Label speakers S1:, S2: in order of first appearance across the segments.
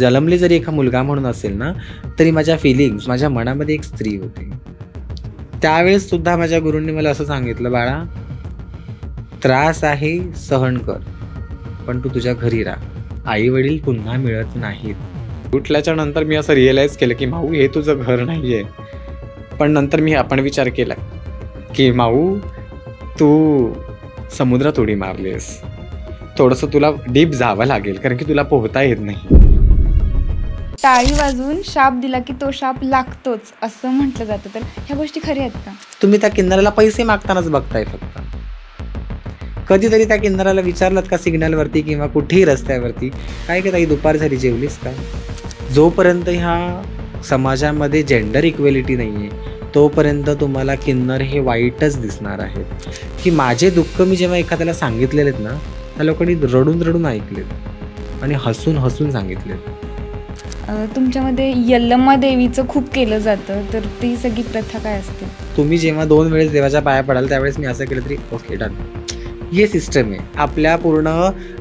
S1: जन्मली जरी एका मुलगा म्हणून असेल ना, तरी माझ्या फिलिंग्स, माझ्या मनामध्ये एक स्त्री होती. त्यावेळेस सुद्धा माझ्या गुरूंनी मला असं सांगितलं, बाळा त्रास आहे सहन कर, पण तू तुझ्या घरी राहा, आई वडील पुन्हा मिळत नाहीत. उठल्याच्या नंतर मी असं रिअलाईज केलं की माऊ हे तुझं घर नाही आहे. पण नंतर मी आपण विचार केला की माऊ तू समुद्रात उडी मारलीस, थोडंसं तुला डीप जावं लागेल कारण की तुला पोहता येत नाही.
S2: टाळी वाजवून शाप दिला की तो शाप लागतोच असं म्हटलं जातं, तर ह्या गोष्टी खऱ्या आहेत का?
S1: तुम्ही त्या किन्नराला पैसे मागतानाच बघताय फक्त. कधीतरी त्या किन्नराला विचारलात का सिग्नलवरती किंवा कुठेही रस्त्यावरती, काय की ताई दुपार झाली जेवलीस का? जोपर्यंत ह्या समाजामध्ये जेंडर इक्वेलिटी नाही आहे तोपर्यंत तुम्हाला किन्नर हे वाईटच दिसणार आहेत. की माझे दुःख मी जेव्हा एखाद्याला सांगितलेले आहेत ना, त्या लोकांनी रडून रडून ऐकलेत आणि हसून हसून सांगितलेत.
S2: तुमच्यामध्ये यल्लम्मा देवीचं खूप केलं जातं, तर ती सगळी प्रथा काय असते?
S1: तुम्ही जेव्हा 2 वेळेस देवाच्या पाया पडाल त्यावेळेस मी असं केलं तरी ओके डन. हे सिस्टम आहे आपल्या पूर्ण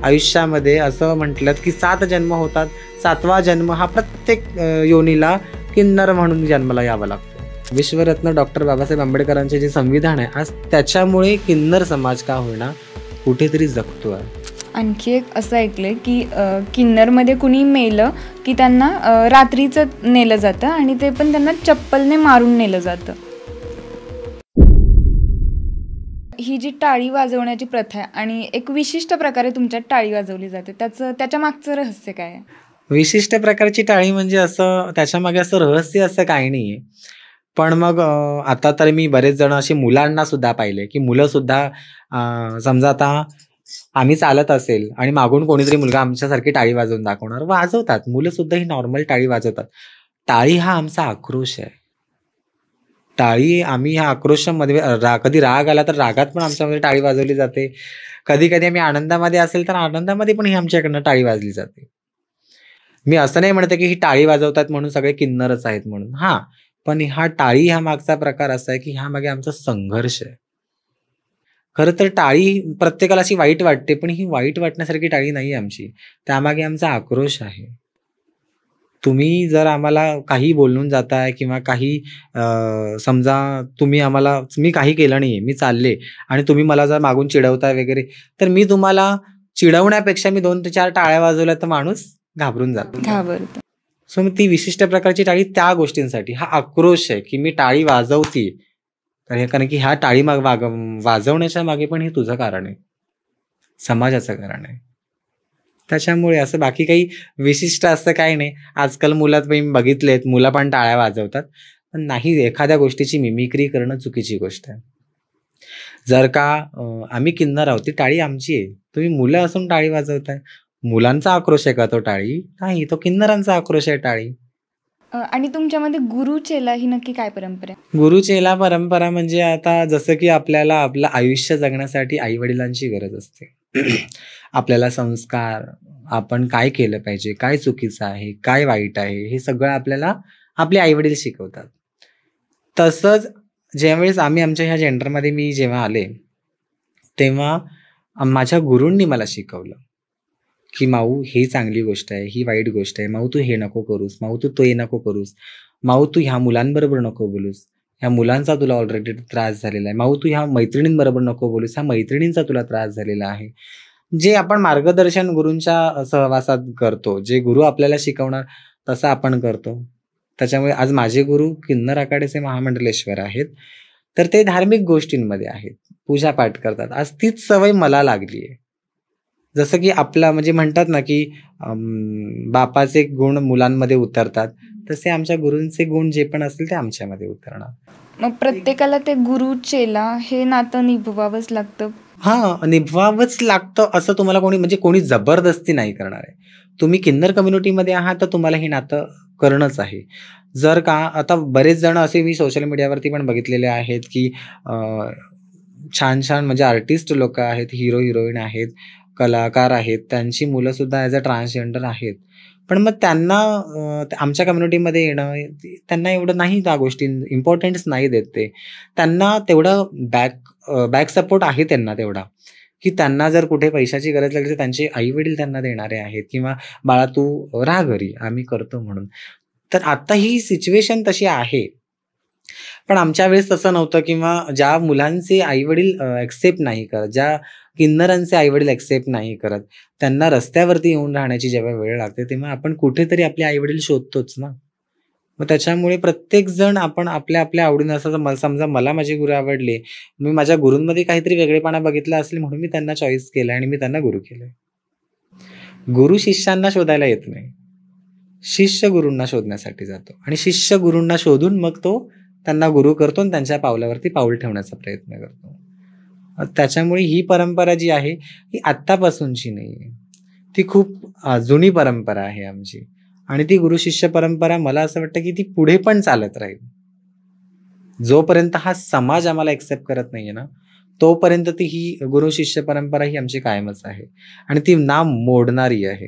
S1: आयुष्यामध्ये. असं म्हटलं की 7 जन्म होतात, 7वा जन्म हा प्रत्येक योनीला किन्नर म्हणून जन्माला यावा लागतो. विश्वरत्न डॉक्टर बाबासाहेब आंबेडकरांचे जे संविधान आहे आज त्याच्यामुळे किन्नर समाज का होईना कुठेतरी जगतो आहे.
S2: आणखी एक असं ऐकलंय की किन्नरमध्ये कुणी मेलं की त्यांना रात्रीचं नेलं जातं आणि ते पण त्यांना चप्पलने मारून नेलं जातं. ही जी टाळी वाजवण्याची प्रथा आहे आणि एक विशिष्ट प्रकारे तुमच्यात टाळी वाजवली जाते, त्याच्या मागचं रहस्य काय आहे?
S1: विशिष्ट प्रकारची टाळी म्हणजे असं त्याच्यामागे असं रहस्य असं काही नाही आहे. पण मग आता तर मी बरेच जण असे मुलांना सुद्धा पाहिले की मुलं सुद्धा समजा आता आम्ही चालत असेल आणि मागून कोणीतरी मुलगा आमच्यासारखी टाळी वाजवून दाखवणार, वाजवतात मुलं सुद्धा ही नॉर्मल टाळी वाजवतात. टाळी हा आमचा आक्रोश आहे. टाळी आम्ही ह्या आक्रोशामध्ये कधी राग आला तर रागात पण आमच्यामध्ये टाळी वाजवली जाते. कधी कधी आम्ही आनंदामध्ये असेल तर आनंदामध्ये पण ही आमच्याकडनं टाळी वाजली जाते. मी असं नाही म्हणते की ही टाळी वाजवतात म्हणून सगळे किन्नरच आहेत म्हणून, हा पण हा टाळी ह्या मागचा प्रकार असा आहे की ह्या मागे आमचा संघर्ष आहे. खरं तर टाळी प्रत्येकाला अशी वाईट वाटते, पण ही वाईट वाटण्यासारखी टाळी नाही आमची, त्यामागे आमचा आक्रोश आहे. तुम्ही जर आम्हाला काही बोलून जाताय किंवा काही समजा मी काही केलं नाहीये, मी चालले आणि तुम्ही मला जर मागून चिडवताय वगैरे, तर मी तुम्हाला चिडवण्यापेक्षा मी 2 ते 4 टाळ्या वाजवल्या तर माणूस घाबरून
S2: घाबरतो.
S1: सो ती विशिष्ट प्रकारची टाळी त्या गोष्टींसाठी हा आक्रोश आहे की मी टाळी वाजवते कारण की ह्या टाळी वाजवण्याच्या मागे पण हे तुझं कारण आहे, समाजाचं कारण आहे. त्याच्यामुळे असं बाकी काही विशिष्ट असं काही नाही. आजकाल मुलात मी बघितलेत मुलं पण टाळ्या वाजवतात, पण नाही एखाद्या गोष्टीची मिमिक्री करणं चुकीची गोष्ट आहे. जर का आम्ही किन्नर आहोत ती टाळी आमची आहे, तुम्ही मुलं असून टाळी वाजवताय, मुलांचा आक्रोश आहे का तो टाळी? नाही, तो किन्नरांचा आक्रोश आहे टाळी.
S2: आणि तुमच्यामध्ये गुरुचेला ही नक्की काय परंपरा आहे?
S1: गुरुचेला परंपरा म्हणजे आता जसं की आपल्याला आपलं आयुष्य जगण्यासाठी आई वडिलांची गरज असते. आपल्याला संस्कार, आपण काय केलं पाहिजे, काय चुकीचं आहे, काय वाईट आहे, हे सगळं आपल्याला आपले आई वडील शिकवतात. तसंच ज्यावेळेस आमच्या ह्या जेंडरमध्ये मी जेव्हा आले तेव्हा माझ्या गुरूंनी मला शिकवलं की माऊ ही चांगली गोष्ट आहे, ही वाईट गोष्ट आहे, माऊ तू हे नको करूस, माऊ तू ते नको करूस, माऊ तू ह्या मुलांबरोबर नको बोलूस, ह्या मुलांचा तुला ऑलरेडी त्रास झालेला आहे, माऊ तू ह्या मैत्रिणींबरोबर नको बोलूस, ह्या मैत्रिणींचा तुला त्रास झालेला आहे. जे आपण मार्गदर्शन गुरूंच्या सहवासात करतो, जे गुरु आपल्याला शिकवणार तसं आपण करतो. त्याच्यामुळे आज माझे गुरु किन्नर आखाड्याचे महामंडलेश्वर आहेत, तर ते धार्मिक गोष्टींमध्ये आहेत, पूजापाठ करतात. आज तीच सवय मला लागली आहे. जसं की आपला म्हणजे म्हणतात ना की बापाचे गुण मुलांमध्ये उतरतात, तसे आमच्या गुरूंचे गुण जे पण असतील ते आमच्यामध्ये उतरणार.
S2: मग प्रत्येकाला ते गुरु चेला हे नातं निभवावंच लागतं?
S1: हा, निभवावंच लागतं असं तुम्हाला कोणी जबरदस्ती नाही करणार आहे. तुम्ही किन्नर कम्युनिटीमध्ये आहात तर तुम्हाला हे नातं करणंच आहे. जर का आता बरेच जण असे मी सोशल मीडियावरती पण बघितलेले आहेत की छान छान म्हणजे आर्टिस्ट लोक आहेत, हिरो हिरोईन आहेत, कलाकार आहेत, त्यांची मुलं सुद्धा ॲज अ ट्रान्सजेंडर आहेत. पण मग त्यांना आमच्या कम्युनिटीमध्ये येणं त्यांना एवढं नाही, त्या गोष्टी इम्पॉर्टन्स नाही देत ते. त्यांना तेवढं बॅक सपोर्ट आहे त्यांना तेवढा की त्यांना जर कुठे पैशाची गरज लागली तर त्यांचे आई-वडील त्यांना देणारे आहेत किंवा "बाळा तू राहा घरी, आम्ही करतो" म्हणून. तर आता ही सिच्युएशन तशी आहे. पण आमच्या वेळेस तसं नव्हतं किंवा ज्या मुलांचे आई-वडील एक्सेप्ट नाही करत, ज्या किन्नरांचे आई-वडील एक्सेप्ट नाही करत, त्यांना रस्त्यावरती येऊन राहण्याची जेव्हा वेळ लागते, तेव्हा आपण कुठेतरी आपले आई-वडील शोधतोच ना. मग त्याच्यामुळे प्रत्येकजण आपण आपल्या आवडीनं असं समजा मला माझे गुरु आवडले, मी माझ्या गुरूंमध्ये काहीतरी वेगळेपणा बघितला असेल म्हणून मी त्यांना चॉईस केलं आणि मी त्यांना गुरु केलंय. गुरु शिष्यांना शोधायला येत नाही. शिष्य गुरूंना शोधण्यासाठी जातो आणि शिष्य गुरूंना शोधून मग तो त्यांना गुरु करतो आणि त्यांच्या पावलावरती पाऊल ठेवण्याचा प्रयत्न करतो. त्याच्यामुळे ही परंपरा जी आहे ही आत्तापासूनची नाहीये. ती खूप जुनी परंपरा आहे आमची आणि ती गुरु शिष्य परंपरा मला असं वाटतं की ती पुढे पण चालत राहील. जोपर्यंत हा समाज आम्हाला एक्सेप्ट करत नाहीये ना, तोपर्यंत ती ही गुरु शिष्य परंपरा ही आमची कायमच आहे आणि ती ना मोडणारी आहे.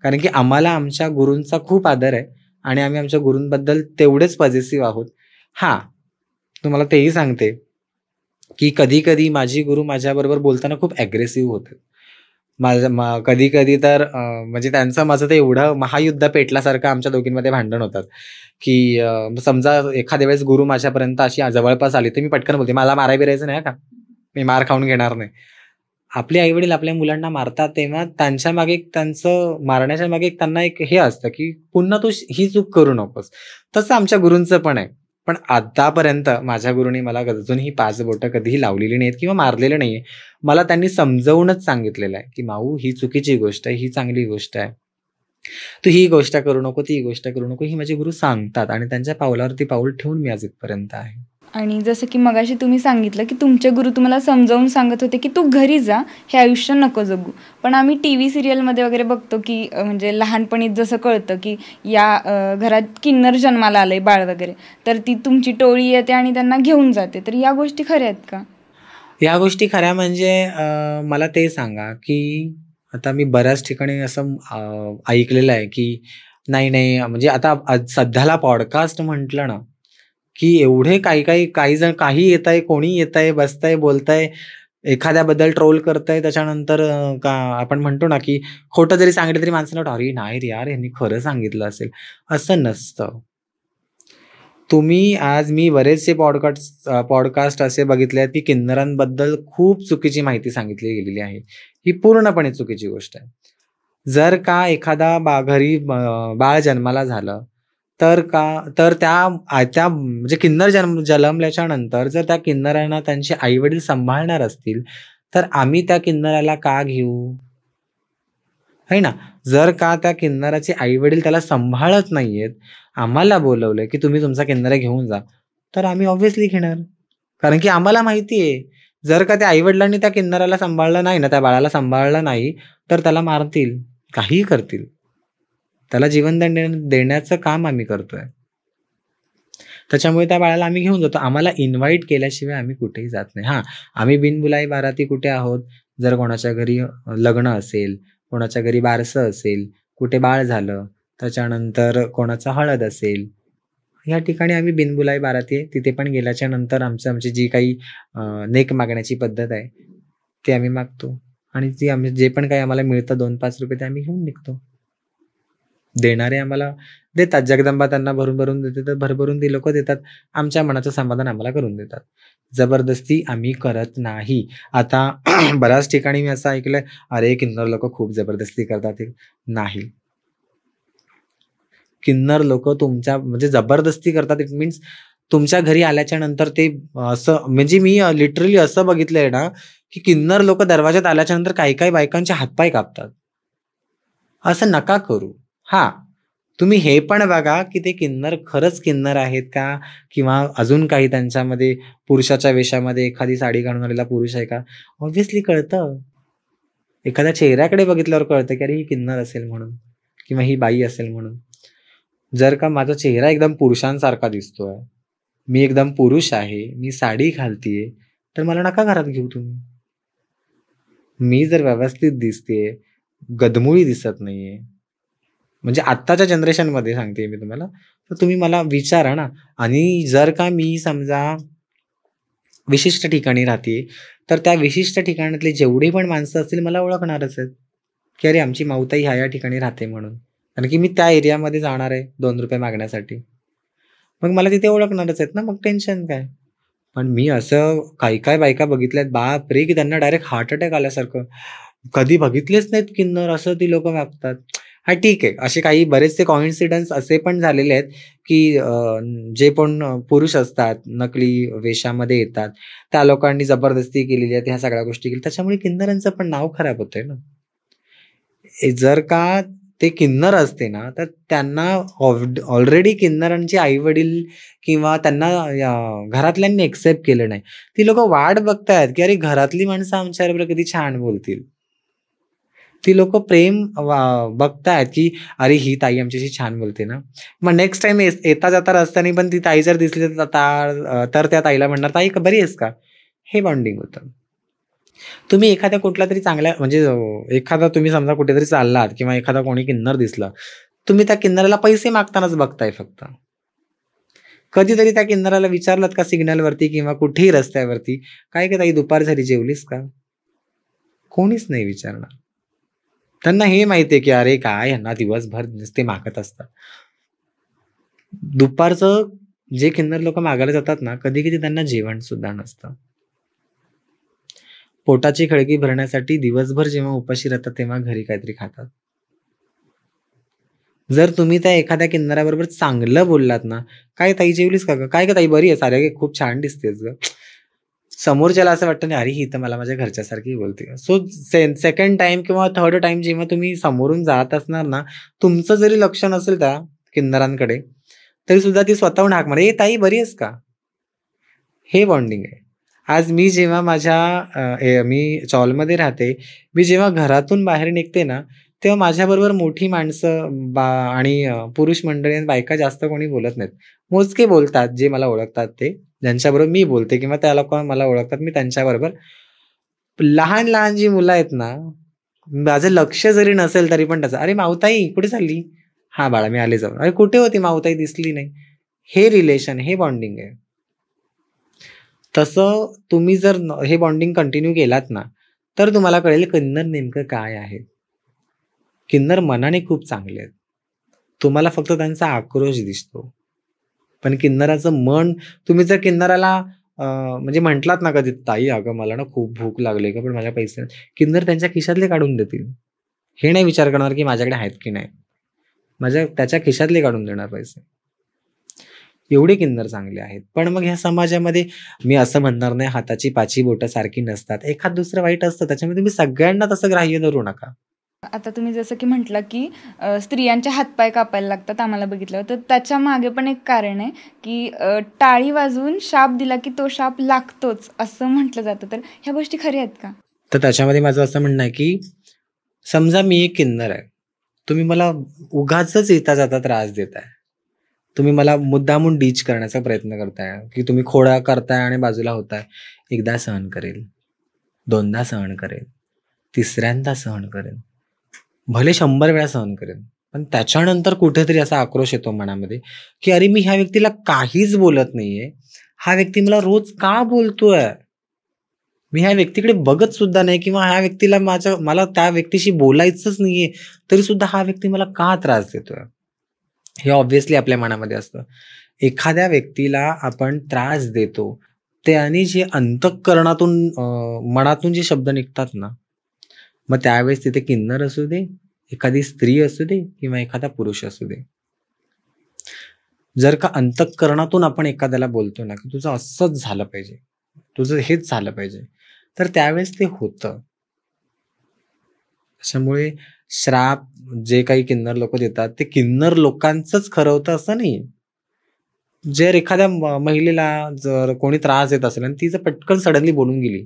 S1: कारण की आम्हाला आमच्या गुरूंचा खूप आदर आहे आणि आम्ही आमच्या गुरूंबद्दल तेवढेच पॉझिटिव्ह आहोत. हां, तुम्हाला तेही सांगते, की कधी-कधी माझी गुरु माझ्याबरोबर बोलताना खूप अग्रेसिव्ह होते. कधी-कधी तर म्हणजे त्यांचं माझं ते एवढं महायुद्ध पेटल्यासारखं आमच्या दोघींमध्ये भांडण होतात, की समजा एखाद्या वेळेस गुरु माझ्यापर्यंत अशी जवळपास आली, तर मी पटकन बोलते, "मला मारायला-बिरायचं नाही का? मी मार खाऊन घेणार नाही." आपले आई-वडील आपल्या मुलांना मारतात तेव्हा त्यांच्या मागे त्यांचं मारण्याच्या मागे त्यांना एक हे असतं, की पुन्हा तू ही चूक करू नकोस. तसं आमच्या गुरूंचं पण आहे. पण आतापर्यंत माझ्या गुरूंनी मला अजूनही 5 बोटं कधीही लावलेली नाहीत किंवा मारलेलं नाहीये. मला त्यांनी समजावूनच सांगितलेलं आहे, की "माऊ ही चुकीची गोष्ट आहे, ही चांगली गोष्ट आहे. तू ही गोष्ट करू नको, ती गोष्ट करू नको." ही माझे गुरु सांगतात आणि त्यांच्या पावलावरती पाऊल ठेवून मी आज इथपर्यंत आहे.
S2: आणि जसं की मगाशी तुम्ही सांगितलं, की तुमचे गुरु तुम्हाला समजावून सांगत होते, की "तू घरी जा, हे आयुष्य नको जगू." पण आम्ही टीव्ही सीरियलमध्ये वगैरे बघतो, की म्हणजे लहानपणीच जसं कळतं, की या घरात किन्नर जन्माला आलंय बाळ वगैरे, तर ती तुमची टोळी येते आणि त्यांना घेऊन जाते. तर या गोष्टी खऱ्या आहेत का?
S1: या गोष्टी खऱ्या म्हणजे मला ते सांगा, की आता मी बऱ्याच ठिकाणी असं ऐकलेलं आहे, की नाही म्हणजे आता सध्याला पॉडकास्ट म्हटलं ना, की एवढे काही जण काही येतंय, कोणी येतंय, बसतंय, बोलतंय, एखाद्याबद्दल ट्रोल करतंय. त्याच्यानंतर का आपण म्हणतो ना, की खोटं जरी सांगितलं तरी माणसाला वाटतं, "अरे नाही रे यार, ह्यांनी खरं सांगितलं असेल." असं नसतं. मी बरेचसे पॉडकास्ट असे बघितले आहेत, की किन्नरांबद्दल खूप चुकीची माहिती सांगितली गेलेली आहे. ही पूर्णपणे चुकीची गोष्ट आहे. जर का एखादा घरी बाळ जन्माला झालं, तर त्या म्हणजे किन्नर जन्मल्याच्या नंतर जर त्या किन्नरांना त्यांचे आई-वडील सांभाळणार असतील, तर आम्ही त्या किन्नराला का घेऊ? आहे ना? जर का त्या किन्नराचे आई-वडील त्याला सांभाळत नाहीयेत, आम्हाला बोलवलंय, की तुम्ही तुमचा किन्नरा घेऊन जा, तर आम्ही ऑब्व्हियसली घेणार. कारण की आम्हाला माहिती आहे, जर का त्या आई-वडिलांनी त्या किन्नराला सांभाळलं नाही ना, त्या बाळाला सांभाळलं नाही, तर त्याला मारतील, काहीही करतील. त्याला जीवनदान देण्याचं काम आम्ही करतोय. त्याच्यामुळे त्या बाळाला आम्ही घेऊन जातो. आम्हाला इन्व्हाईट केल्याशिवाय आम्ही कुठेही जात नाही. हां, आम्ही बिनबुलाई बाराती कुठे आहोत, जर कोणाच्या घरी लग्न असेल, कोणाच्या घरी बारसं असेल, कुठे बाळ झालं, त्याच्यानंतर कोणाचा हळद असेल, या ठिकाणी आम्ही बिनबुलाई बाराती आहे. तिथे पण गेल्याच्या नंतर आमची जी काही नेक मागण्याची पद्धत आहे, ती आम्ही मागतो आणि जे पण काही आम्हाला मिळतं ₹2-5 ते आम्ही घेऊन निघतो. देणारे आम्हाला देतात. जगदंबा त्यांना भरून-भरून देते, तर भरभरून ती लोकं देतात. आमच्या मनाचं समाधान आम्हाला करून देतात. जबरदस्ती आम्ही करत नाही. आता बऱ्याच ठिकाणी मी असं ऐकलंय, "अरे, किन्नर लोकं खूप जबरदस्ती करतात." नाही. किन्नर लोकं तुमच्या म्हणजे जबरदस्ती करतात. इट मीन्स तुमच्या घरी आल्याच्या नंतर ते असं म्हणजे मी लिटरली असं बघितलंय ना, की किन्नर लोकं दरवाजात आल्याच्यानंतर काही-काही बायकांचे हातपाय कापतात. असं नका करू. हां, तुम्ही हे पण बघा, की ते किन्नर खरंच किन्नर आहेत का? किंवा अजून काही त्यांच्यामध्ये पुरुषाच्या वेशामध्ये एखादी साडी घालून आलेला पुरुष आहे का? ऑब्व्हियसली कळतं. एखाद्या चेहऱ्याकडे बघितल्यावर कळतं, की अरे ही किन्नर असेल म्हणून किंवा ही बाई असेल म्हणून. जर का माझा चेहरा एकदम पुरुषांसारखा दिसतोय, मी एकदम पुरुष आहे, मी साडी घालतीये, तर मला नका घरात घेऊ तुम्ही. मी जर व्यवस्थित दिसतेय, गदमुळी दिसत नाहीये, म्हणजे आत्ताच्या जनरेशनमध्ये सांगतेय मी तुम्हाला, तर तुम्ही मला विचारा ना. आणि जर का मी समजा विशिष्ट ठिकाणी राहते, तर त्या विशिष्ट ठिकाणातले जेवढे पण माणसं असतील मला ओळखणारच आहेत, की अरे आमची माऊताई ह्या ठिकाणी राहते म्हणून. कारण की मी त्या एरियामध्ये जाणार आहे ₹2 मागण्यासाठी. मग मला तिथे ओळखणारच आहेत ना, मग टेन्शन काय? पण मी असं काही बायका बघितल्यात, बापरे! की त्यांना डायरेक्ट हार्ट अटॅक आल्यासारखं. कधी बघितलेच नाहीत किन्नर, असं ती लोकं वागतात. हां, ठीक आहे. असे काही बरेचसे कोइन्सिडन्स असे पण झालेले आहेत, की जे पण पुरुष असतात, नकली वेशामध्ये येतात, त्या लोकांनी जबरदस्ती केलेली आहे, ह्या सगळ्या गोष्टी केल्या. त्याच्यामुळे किन्नरांचं पण नाव खराब होतंय ना. जर का ते किन्नर असते ना, तर त्यांना ऑलरेडी किन्नरांचे आई-वडील किंवा त्यांना घरातल्यांनी एक्सेप्ट केलं नाही. ती लोकं वाट बघतायत, की अरे घरातली माणसं आमच्याबरोबर कधी छान बोलतील. ती लोकं प्रेम बघतायत, की अरे ही ताई आमच्याशी छान बोलते ना. मग नेक्स्ट टाईम येता-जाता रस्त्याने पण ती ताई जर दिसली तर त्या ताईला म्हणणार, "ताई बरी आहेस का?" हे बॉन्डिंग होतं. तुम्ही एखाद्या कुठल्यातरी चांगल्या म्हणजे एखादा तुम्ही समजा कुठेतरी चाललात किंवा एखादा कोणी किन्नर दिसला, तुम्ही त्या किन्नराला पैसे मागतानाच बघताय फक्त. कधीतरी त्या किन्नराला विचारलत का सिग्नलवरती किंवा कुठेही रस्त्यावरती, "काय गं ताई दुपार झाली जेवलीस का?" कोणीच नाही विचारणार. त्यांना हे माहिती आहे, की अरे काय ह्यांना दिवसभर नुसते मागत असतात. दुपारचं जे किन्नर लोकं मागायला जातात ना, कधी-कधी त्यांना जेवण सुद्धा नसतं. पोटाची खळगी भरण्यासाठी दिवसभर जेव्हा उपाशी राहतात, तेव्हा घरी काहीतरी खातात. जर तुम्ही त्या एखाद्या किन्नराबरोबर चांगलं बोललात ना, "काय ताई जेवलीस का गं? काय गं ताई बरी आहेस? अरे खूप छान दिसतेस गं." समोरच्याला असं वाटतं ना, "अरे ही तर मला माझ्या घरच्यासारखी बोलते." सो सेकंड टाईम किंवा थर्ड टाईम जेव्हा तुम्ही समोरून जात असणार ना, तुमचं जरी लक्ष नसेल त्या किन्नरांकडे, तरी सुद्धा ती स्वतःहून हाक मारेल, "ए ताई बरी आहेस का?" हे बॉन्डिंग आहे. आज मी जेव्हा मी चॉलमध्ये राहते. मी जेव्हा घरातून बाहेर निघते ना, तेव्हा माझ्याबरोबर मोठी माणसं आणि पुरुष मंडळी आणि बायका जास्त कोणी बोलत नाहीत. मोजके बोलतात जे मला ओळखतात ते. ज्यांच्याबरोबर मी बोलते किंवा त्या लोकं मला ओळखतात मी त्यांच्याबरोबर. लहान-लहान जी मुलं आहेत ना, माझं लक्ष जरी नसेल तरी पण त्याचं, "अरे माऊताई कुठे चालली?" "हां बाळा मी आले जाऊन." "अरे कुठे होती माऊताई दिसली नाही." हे रिलेशन, हे बॉन्डिंग आहे. तसं तुम्ही जर हे बॉन्डिंग कंटिन्यू केलात ना, तर तुम्हाला कळेल किन्नर नेमकं काय आहे. किन्नर मनाने खूप चांगले आहेत. तुम्हाला फक्त त्यांचा आक्रोश दिसतो. पण किन्नराचं मन तुम्ही जर किन्नराला म्हणजे म्हटलात ना कधी, "ताई अगं मला ना खूप भूक लागली गं, पण माझ्या पैसे नाही." किन्नर त्यांच्या खिशातले काढून देतील. हे नाही विचार करणार की माझ्याकडे आहेत की नाही. त्याच्या खिशातले काढून देणार पैसे. एवढे किन्नर चांगले आहेत. पण मग ह्या समाजामध्ये मी असं म्हणणार नाही हाताची 5ही बोटं सारखी नसतात. एखाद दुसरं वाईट असतं त्याच्यामुळे तुम्ही सगळ्यांना तसं ग्राह्य धरू नका.
S2: आता तुम्ही जसं की म्हटलं, की स्त्रियांचे हातपाय कापायला लागतात आम्हाला बघितल्यावर. तर त्याच्या मागे पण एक कारण आहे, की टाळी वाजवून शाप दिला, की तो शाप लागतोच असं म्हटलं जातं. तर ह्या गोष्टी खऱ्या आहेत का?
S1: तर त्याच्यामध्ये माझं असं म्हणणं आहे, की समजा मी एक किन्नर आहे. तुम्ही मला उगाचच येता-जाता त्रास देताय. तुम्ही मला मुद्दामून डीच करण्याचा प्रयत्न करताय, की तुम्ही खोडा करताय आणि बाजूला होताय. एकदा सहन करेल, दोनदा सहन करेल, तिसऱ्यांदा सहन करेल. भले 100 वेळा सहन करेन. पण त्याच्यानंतर कुठेतरी असा आक्रोश येतो मनामध्ये, की अरे मी ह्या व्यक्तीला काहीच बोलत नाहीये. हा व्यक्ती मला रोज का बोलतोय? मी ह्या व्यक्तीकडे बघत सुद्धा नाही किंवा ह्या व्यक्तीला मला त्या व्यक्तीशी बोलायचंच नाहीये, तरी सुद्धा हा व्यक्ती मला का त्रास देतोय? हे ऑब्व्हियसली आपल्या मनामध्ये असतं. एखाद्या व्यक्तीला आपण त्रास देतो, त्याने जे अंतःकरणातून मनातून जे शब्द निघतात ना, मग त्यावेळेस तिथे किन्नर असू दे, एखादी स्त्री असू दे किंवा एखादा पुरुष असू दे. जर का अंतःकरणातून आपण एखाद्याला बोलतो ना, की तुझं असंच झालं पाहिजे, तुझं हेच झालं पाहिजे, तर त्यावेळेस ते होतं. त्याच्यामुळे श्राप जे काही किन्नर लोकं देतात, ते किन्नर लोकांचंच खरं होतं असं नाही. जर एखाद्या महिलेला जर कोणी त्रास देत असेल आणि ती जर पटकन सडनली बोलून गेली,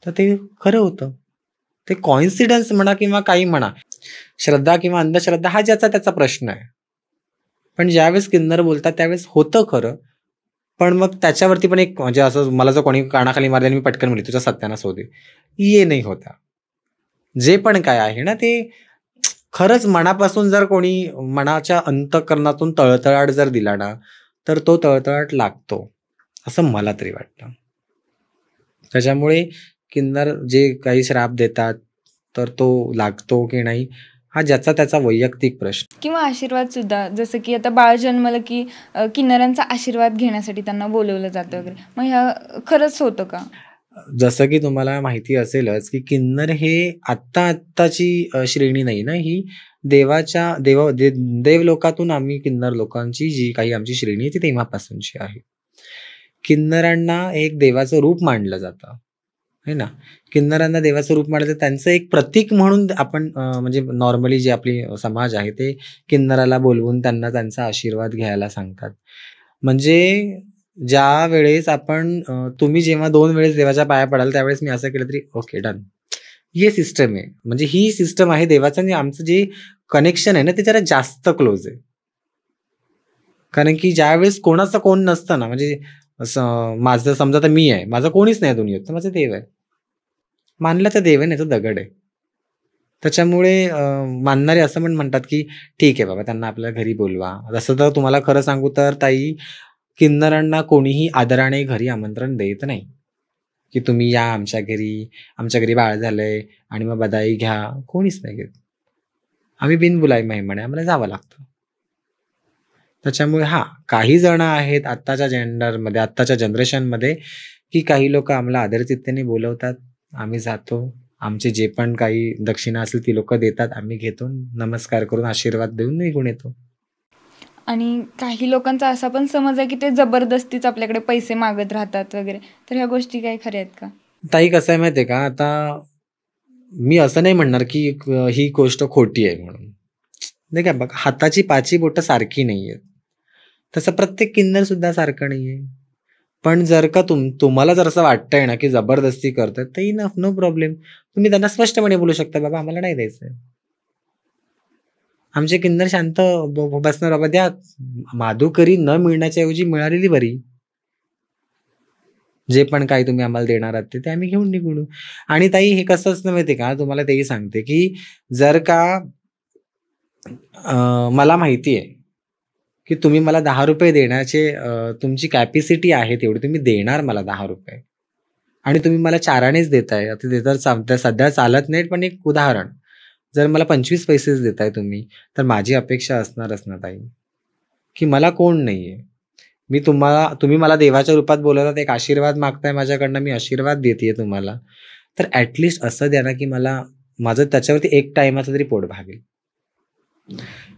S1: तर ते खरं होतं. ते कोइन्सिडन्स म्हणा किंवा काही म्हणा, श्रद्धा किंवा अंधश्रद्धा हा ज्याचा त्याचा प्रश्न आहे. पण ज्यावेळेस किन्नर बोलतात त्यावेळेस होतं खरं. पण मग त्याच्यावरती पण एक म्हणजे असं मला जर कोणी कानाखाली मारले आणि मी पटकन म्हणले, "तुझा सत्यानाश होऊ दे." ये नाही होता. जे पण काय आहे ना, ते खरंच मनापासून जर कोणी मनाच्या अंतःकरणातून तळतळाट जर दिला ना, तर तो तळतळाट लागतो, असं मला तरी वाटतं. त्याच्यामुळे किन्नर जे काही श्राप देतात, तर तो लागतो की नाही हा ज्याचा त्याचा वैयक्तिक प्रश्न.
S2: किंवा आशीर्वाद सुद्धा, जसं की आता बाळ जन्मलं की किन्नरांचा आशीर्वाद घेण्यासाठी त्यांना बोलवलं जातं वगैरे. मग ह्या खरंच होतं का?
S1: जसं की तुम्हाला माहिती असेलच, की किन्नर हे आत्ताची श्रेणी नाही ना, ही देवलोकातून आम्ही किन्नर लोकांची जी काही आमची श्रेणी आहे ती तेव्हापासूनची आहे. किन्नरांना एक देवाचं रूप मानलं जातं, है ना. किन्नरांना देवाचं रूप मानलं जातं. त्यांचं एक प्रतीक म्हणून आपण म्हणजे नॉर्मली जे आपली समाज आहे ते किन्नराला बोलवून त्यांना त्यांचा आशीर्वाद घ्यायला सांगतात. म्हणजे ज्यावेळेस आपण तुम्ही जेव्हा 2 वेळेस देवाच्या पाया पडाल त्यावेळेस मी असं केलं तरी ओके डन. ही सिस्टम आहे. म्हणजे ही सिस्टम आहे देवाचं आणि आमचं जे कनेक्शन आहे ना ते जरा जास्त क्लोज आहे. कारण की ज्यावेळेस कोणाचं कोण नसतं ना, म्हणजे असं माझं समजा तर मी आहे, माझं कोणीच नाही दुनियेत, तर माझं देव आहे. मानलं तर देव आहे, नाही तर दगड आहे. त्याच्यामुळे मानणारे असं पण म्हणतात, की ठीक आहे बाबा त्यांना आपल्या घरी बोलवा. तसं तर तुम्हाला खरं सांगू तर ताई, किन्नरांना कोणीही आदराने घरी आमंत्रण देत नाही, की तुम्ही या आमच्या घरी बाळ झालंय आणि मग बधाई घ्या. कोणीच नाही घेत. आम्ही बिनबुलाई मेहमान आहे, आम्हाला जावं लागतं. त्याच्यामुळे हां, काही जण आहेत आत्ताच्या जनरेशनमध्ये, की काही लोकं आम्हाला आदरातिथ्याने बोलवतात. आम्ही जातो. आमचे जे पण काही दक्षिणा असेल ती लोकं देतात. आम्ही घेतो. नमस्कार करून आशीर्वाद देऊन निघून येतो.
S2: आणि काही लोकांचा असा पण समज आहे की ते जबरदस्तीच आपल्याकडे पैसे मागत राहतात वगैरे. तर ह्या गोष्टी काही खऱ्या आहेत का?
S1: ताई कसं आहे माहिती आहे का, आता मी असं नाही म्हणणार, की ही गोष्ट खोटी आहे म्हणून. नाही का बघा, हाताची 5ही बोटं सारखी नाहीयेत. तसं प्रत्येक किन्नर सुद्धा सारखं नाहीये. पण जर का तुम्हाला जर असं वाटतंय ना, की जबरदस्ती करतायत, तर इनफ, नो प्रॉब्लेम. तुम्ही त्यांना स्पष्टपणे बोलू शकता, "बाबा आम्हाला नाही द्यायचंय." आमचे किन्नर शांत बसणार, "बाबा द्या." माधुकरी न मिळण्याच्या ऐवजी मिळालेली बरी. जे पण काही तुम्ही आम्हाला देणार आहात ते आम्ही घेऊन निघू. आणि ताई हे कसं असतं माहिती का, तुम्हाला तेही सांगते, की जर का मला माहिती आहे, की तुम्ही मला ₹10 देण्याचे तुमची कॅपॅसिटी आहे तेवढी तुम्ही देणार मला ₹10 आणि तुम्ही मला 4 आणेच देताय. आता ते तर सध्या चालत नाहीत, पण एक उदाहरण. जर मला 25 पैसेच देताय तुम्ही, तर माझी अपेक्षा असणारच ना ताई, की मला कोण नाहीये. तुम्ही मला देवाच्या रूपात बोलवतात, एक आशीर्वाद मागताय माझ्याकडनं, मी आशीर्वाद देतेय तुम्हाला. तर ॲट असं द्या ना, की माझं त्याच्यावरती एक टाईमाचं तरी पोट भागेल.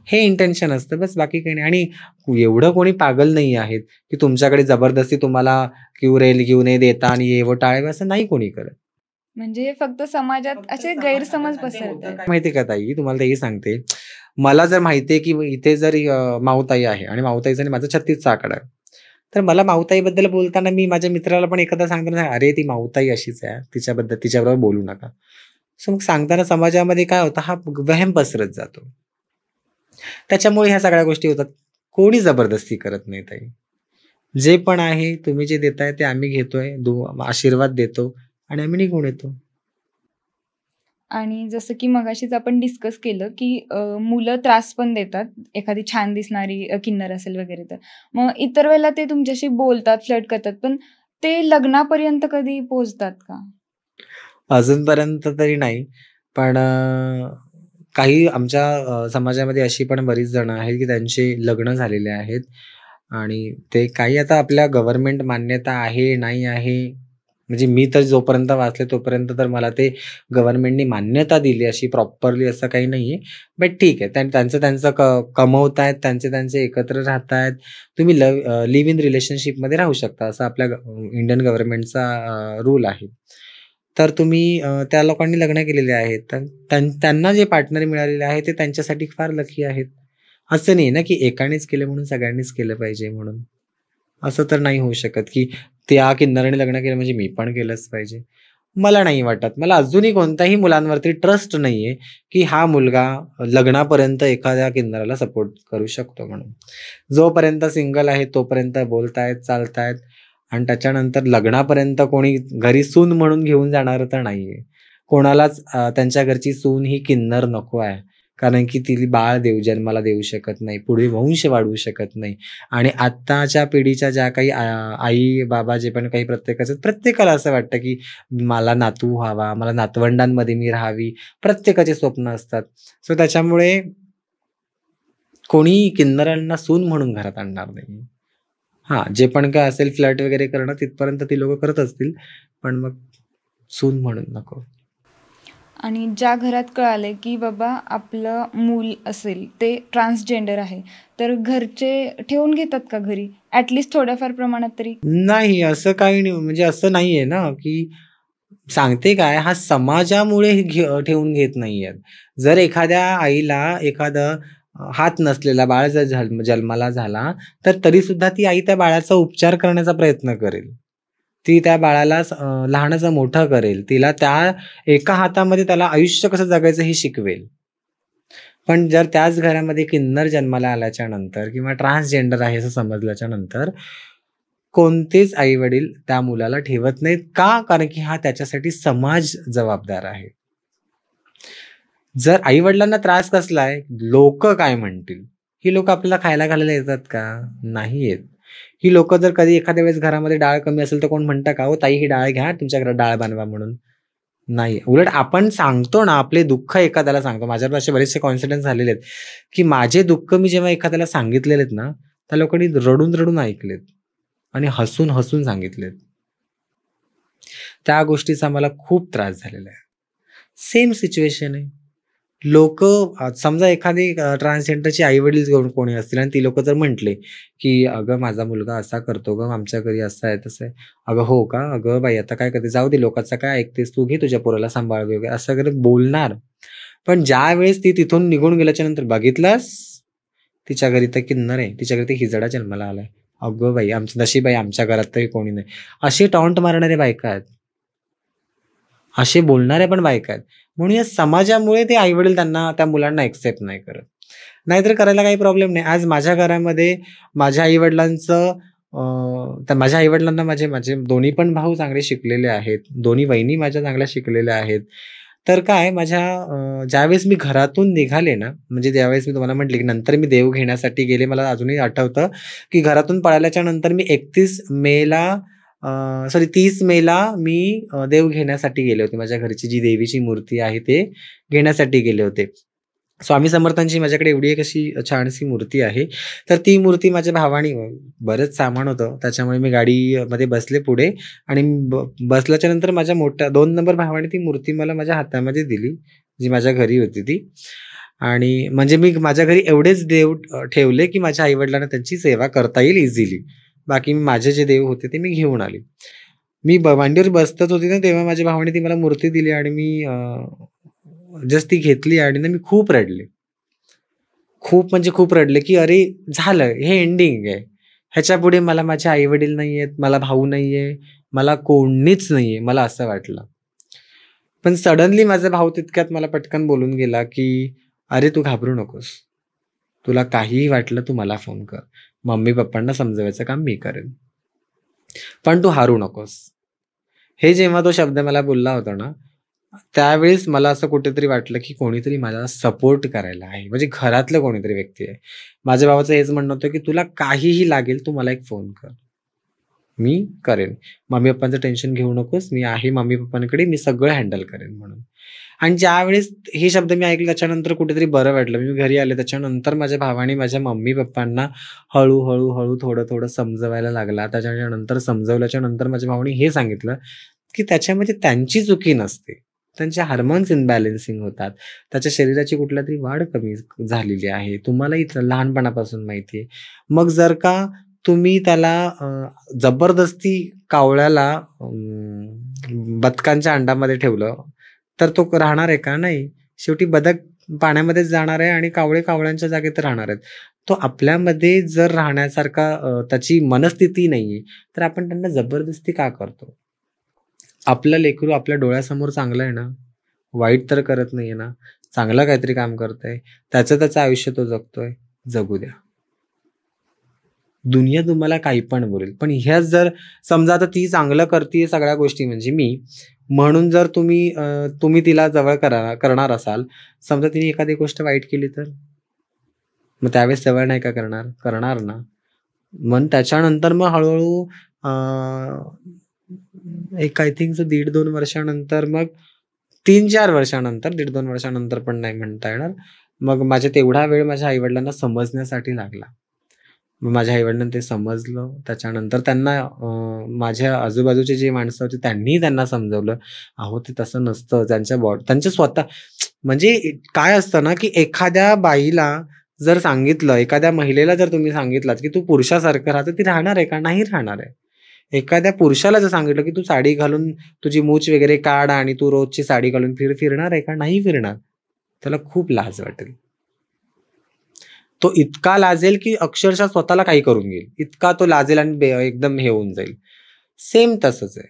S1: हे इंटेन्शन असतं बस, बाकी काही नाही. आणि एवढं कोणी पागल नाही आहेत, की तुमच्याकडे जबरदस्ती तुम्हाला क्युरेल घेऊ नये देता आणि हे टाळावे असं नाही कोणी करत.
S2: म्हणजे हे फक्त समाजात असे गैरसमज पसरतात.
S1: माहिती का ताई, तुम्हाला तेही सांगते. मला जर माहिती आहे, की इथे जर माऊताई आहे आणि माऊताईचा आणि माझा 36चा आकडा आहे. तर मला माऊताईबद्दल बोलताना मी माझ्या मित्राला पण एखादा सांगताना, "अरे ती माऊताई अशीच आहे, तिच्याबरोबर बोलू नका." सो मग सांगताना समाजामध्ये काय होतं, हा वहम पसरत जातो. त्याच्यामुळे ह्या सगळ्या गोष्टी होतात. कोणी जबरदस्ती करत नाही ताई. जे पण आहे तुम्ही जे देताय ते आम्ही घेतोय, आशीर्वाद देतो आणि आम्ही निघून येतो.
S2: आणि जसं की मगाशीच आपण डिस्कस केलं, की मुलं त्रास पण देतात, एखादी छान दिसणारी किन्नर असेल वगैरे तर. मग इतर वेळेला ते तुमच्याशी बोलतात, फ्लर्ट करतात, पण ते लग्नापर्यंत कधी पोहोचतात का?
S1: अजूनपर्यंत तरी नाही. पण काही आमच्या समाजामध्ये अशी पण बरीच जण आहेत, की त्यांचे लग्न झालेले आहेत आणि ते काही आता आपल्या गव्हर्नमेंट मान्यता आहे, नाही आहे, म्हणजे मी तर जोपर्यंत वाचले तोपर्यंत तर मला ते गव्हर्नमेंटनी मान्यता दिली अशी प्रॉपरली असं काही नाहीये. बट ठीक आहे. त्यांचं कमवतायत, त्यांचे एकत्र राहतायत. तुम्ही लिव्ह इन रिलेशनशिपमध्ये राहू शकता असं आपल्या इंडियन गव्हर्नमेंटचा रूल आहे. तर तुम्ही त्या लोकांनी लग्न केलेले आहेत. तर त्यांना जे पार्टनर मिळालेले आहे ते त्यांच्यासाठी फार लकी आहेत. असं नाही ना, की एकानेच केलं म्हणून सगळ्यांनीच केलं पाहिजे म्हणून. असं तर नाही होऊ शकत, की त्या किन्नरीने लग्न केलं म्हणजे मी पण केलंच पाहिजे. मला नाही वाटत. मला अजूनही कोणत्याही मुलांवरती ट्रस्ट नाहीये, की हा मुलगा लग्नापर्यंत एखाद्या किन्नराला सपोर्ट करू शकतो म्हणून. जोपर्यंत सिंगल आहे तोपर्यंत बोलतायत, चालतायत आणि त्याच्यानंतर लग्नापर्यंत कोणी घरी सून म्हणून घेऊन जाणारं तर नाहीये. कोणालाच त्यांच्या घरची सून ही किन्नर नको आहे. कारण की ती बाळ जन्माला देऊ शकत नाही, पुढे वंश वाढवू शकत नाही. आणि आत्ताच्या पिढीच्या ज्या काही आई बाबा जे पण काही प्रत्येकाला असं वाटतं की मला नातू व्हावा, मला नातवंडांमध्ये मी राहावी, प्रत्येकाचे स्वप्न असतात. सो त्याच्यामुळे कोणी किन्नरांना सून म्हणून घरात आणणार नाही. जे पण काय असेल फ्लर्ट वगैरे करणं तिथपर्यंत ती लोकं करत असतील, पण मग सून म्हणून नको.
S2: आणि ज्या घरात कळाले की बाबा आपलं मूल असेल ते ट्रान्सजेंडर आहे, तर घरचे ठेवून घेतात का घरी? ॲटलीस्ट थोड्याफार प्रमाणात तरी?
S1: नाही, असं काही नाही. म्हणजे असं नाहीये ना, की सांगते काय, हा समाजामुळे ठेवून घेत नाहीयेत. जर एखाद्या आईला एखादं हात नसलेला बाळ जर जन्माला झाला, तर तरीसुद्धा ती आई त्या बाळाचा उपचार करण्याचा प्रयत्न करेल. ती त्या बाळाला लहानाचं मोठं करेल. तिला त्या एका हातामध्ये त्याला आयुष्य कसं जगायचं हे शिकवेल. पण जर त्याच घरामध्ये किन्नर जन्माला आल्याच्या नंतर किंवा ट्रान्सजेंडर आहे असं समजल्याच्या नंतर कोणतेच आई-वडील त्या मुलाला ठेवत नाहीत. का? कारण की हा त्याच्यासाठी समाज जबाबदार आहे. जर आई-वडिलांना त्रास कसलाय, लोकं काय म्हणतील? ही लोकं आपल्याला खायला घालायला येतात का? नाही येत. ही लोकं जर कधी एखाद्या वेळेस घरामध्ये डाळ कमी असेल तर कोण म्हणतं का, "ओ ताई ही डाळ घ्या, तुमच्या घरात डाळ बनवा" म्हणून? नाही. उलट आपण सांगतो ना, आपले दुःख एखाद्याला सांगतो. माझ्यावर असे बरेचसे कॉन्सिडन्स झालेले आहेत, की माझे दुःख मी जेव्हा एखाद्याला सांगितलेले आहेत ना, त्या लोकांनी रडून-रडून ऐकलेत आणि हसून-हसून सांगितलेत. त्या गोष्टीचा मला खूप त्रास झालेला आहे. सेम सिच्युएशन आहे. लोकं समजा एखादी ट्रान्सजेंडरची आई-वडील कोणी असतील आणि ती लोकं जर म्हटले, की "अगं माझा मुलगा असा करतो गं, आमच्या घरी असं आहे, तसं आहे." "अगं हो का? अगं बाई आता काय करते? जाऊ दे लोकांचं काय ऐकतेस तू? घे तुझ्या पोराला सांभाळ वगैरे." असं वगैरे बोलणार. पण ज्यावेळेस ती तिथून निघून गेल्याच्या नंतर "बघितलंस? तिच्या घरी तर किन्नर आहे. तिच्या घरी तर हिजडा जन्माला आलाय. अगं बाई आमचं नशीब आहे आमच्या घरात तरी कोणी नाही." असे टॉन्ट मारणाऱ्या बायका आहेत. असे बोलणाऱ्या पण बायका आहेत. म्हणून या समाजामुळे ते आई-वडील त्या मुलांना एक्सेप्ट नाही करत. नाहीतर करायला काही प्रॉब्लेम नाही. आज माझ्या घरामध्ये माझ्या आई-वडिलांचं तर माझ्या आई-वडिलांना माझे माझे दोन्ही पण भाऊ चांगले शिकलेले आहेत. दोन्ही वहिनी माझ्या चांगल्या शिकलेल्या आहेत. तर काय ज्यावेळेस मी घरातून निघाले ना, म्हणजे ज्यावेळेस मी तुम्हाला म्हटले, की नंतर मी देव घेण्यासाठी गेले. मला अजूनही आठवतं, की घरातून पळाल्याच्या नंतर मी 30 मेला मी देव घेण्यासाठी गेले होते. माझ्या घरची जी देवीची मूर्ती आहे ते घेण्यासाठी गेले होते. स्वामी समर्थांची माझ्याकडे एवढी एक अशी छानशी मूर्ती आहे. तर ती मूर्ती माझ्या भावाने बरंच सामान होतं. त्याच्यामुळे मी गाडीमध्ये बसले पुढे आणि बसल्याच्या नंतर माझ्या मोठ्या 2 नंबर भावाने ती मूर्ती मला माझ्या हातामध्ये दिली, जी माझ्या घरी होती ती. आणि म्हणजे मी माझ्या घरी एवढेच देव ठेवले, की माझ्या आई-वडिलांना त्यांची सेवा करता येईल इझिली. बाकी माझे जे देव होते ते मी घेऊन आले. मी मांडीवर बसतच होती ना, तेव्हा माझ्या भावाने ती मला मूर्ती दिली आणि मी जस्ट ती घेतली आणि ना मी खूप रडले. खूप म्हणजे खूप रडले, की अरे झालं हे एंडिंग आहे. ह्याच्यापुढे मला माझे आई-वडील नाहीयेत, मला भाऊ नाहीये, मला कोणीच नाहीये, मला असं वाटलं. पण सडनली माझा भाऊ तितक्यात मला पटकन बोलून गेला, की "अरे तू घाबरू नकोस. तुला काहीही वाटलं तू मला फोन कर. मम्मी-पप्पांना समजवायचं काम मी करेन. पण तू हारू नकोस." हे जेव्हा तो शब्द मला बोलला होता ना, त्यावेळेस मला असं कुठेतरी वाटलं, की कोणीतरी मला सपोर्ट करायला आहे. म्हणजे घरातलं कोणीतरी व्यक्ती आहे. माझ्या भावाचं हेच म्हणणं होतं, की "तुला काहीही लागेल, तू मला एक फोन कर. मी करेन. मम्मी-पप्पांचं टेन्शन घेऊ नकोस. मी आहे मम्मी-पप्पांकडे. मी सगळं हँडल करेन" म्हणून. आणि ज्यावेळेस हे शब्द मी ऐकले त्याच्यानंतर कुठेतरी बरं वाटलं. मी घरी आले त्याच्यानंतर माझ्या भावाने माझ्या मम्मी-पप्पांना हळू-हळू थोडं-थोडं समजवायला लागला. त्याच्यानंतर समजवल्याच्या नंतर माझ्या भावाने हे सांगितलं, की त्याच्यामध्ये त्यांची चुकी नसते. त्यांचे हार्मोन्स इम्बॅलन्सिंग होतात. त्याच्या शरीराची कुठलीतरी वाढ कमी झालेली आहे. तुम्हालाही लहानपणापासून माहिती आहे. मग जर का तुम्ही त्याला जबरदस्ती कावळ्याला बदकांच्या अंडामध्ये ठेवलं, तर तो राहणार आहे का? नाही. शेवटी बदक पाण्यामध्येच जाणार आहे आणि कावळे कावळ्यांच्या जागेत राहणार आहेत. तो आपल्यामध्ये जर राहण्यासारखा त्याची मनस्थिती नाहीये, तर आपण त्यांना जबरदस्ती का करतो? आपलं लेकरू आपल्या डोळ्यासमोर चांगलं आहे ना, वाईट तर करत नाहीये ना, चांगलं काहीतरी काम करतंय, त्याचं आयुष्य तो जगतोय, जगू द्या. दुनिया तुम्हाला काही पण बोलेल. पण ह्याच जर समजा आता ती चांगलं करतीये सगळ्या गोष्टी म्हणजे मी, म्हणून जर तुम्ही तिला जवळ करणार असाल, समजा तिने एखादी गोष्ट वाईट केली तर? मग त्यावेळेस जवळ नाही का करणार? करणार ना. मग त्याच्यानंतर मग हळू-हळू एक आय थिंक 1.5-2 वर्षानंतर, मग 3-4 वर्षानंतर, 1.5-2 वर्षानंतर पण नाही म्हणता येणार. मग माझ्या तेवढा वेळ माझ्या आई-वडिलांना समजण्यासाठी लागला. मग माझ्या आई-वडिलांना ते समजलं. त्याच्यानंतर त्यांना माझ्या आजूबाजूचे जे माणसं होती त्यांनी त्यांना समजवलं, "अहो, ते तसं नसतं." त्यांचे स्वतः म्हणजे काय असतं ना, की एखाद्या बाईला जर सांगितलं, एखाद्या महिलेला जर तुम्ही सांगितलात, की "तू पुरुषासारखं राहा," तर ती राहणार आहे का? नाही राहणार आहे. एखाद्या पुरुषाला जर सांगितलं, की "तू साडी घालून तुझी मूछ वगैरे काढ आणि तू रोजची साडी घालून फिरणार आहे का?" नाही फिरणार. त्याला खूप लाज वाटेल. तो इतका लाजेल, की अक्षरशः स्वतःला काही करून घेईल. इतका तो लाजेल आणि एकदम हे होऊन जाईल. सेम तसंच आहे.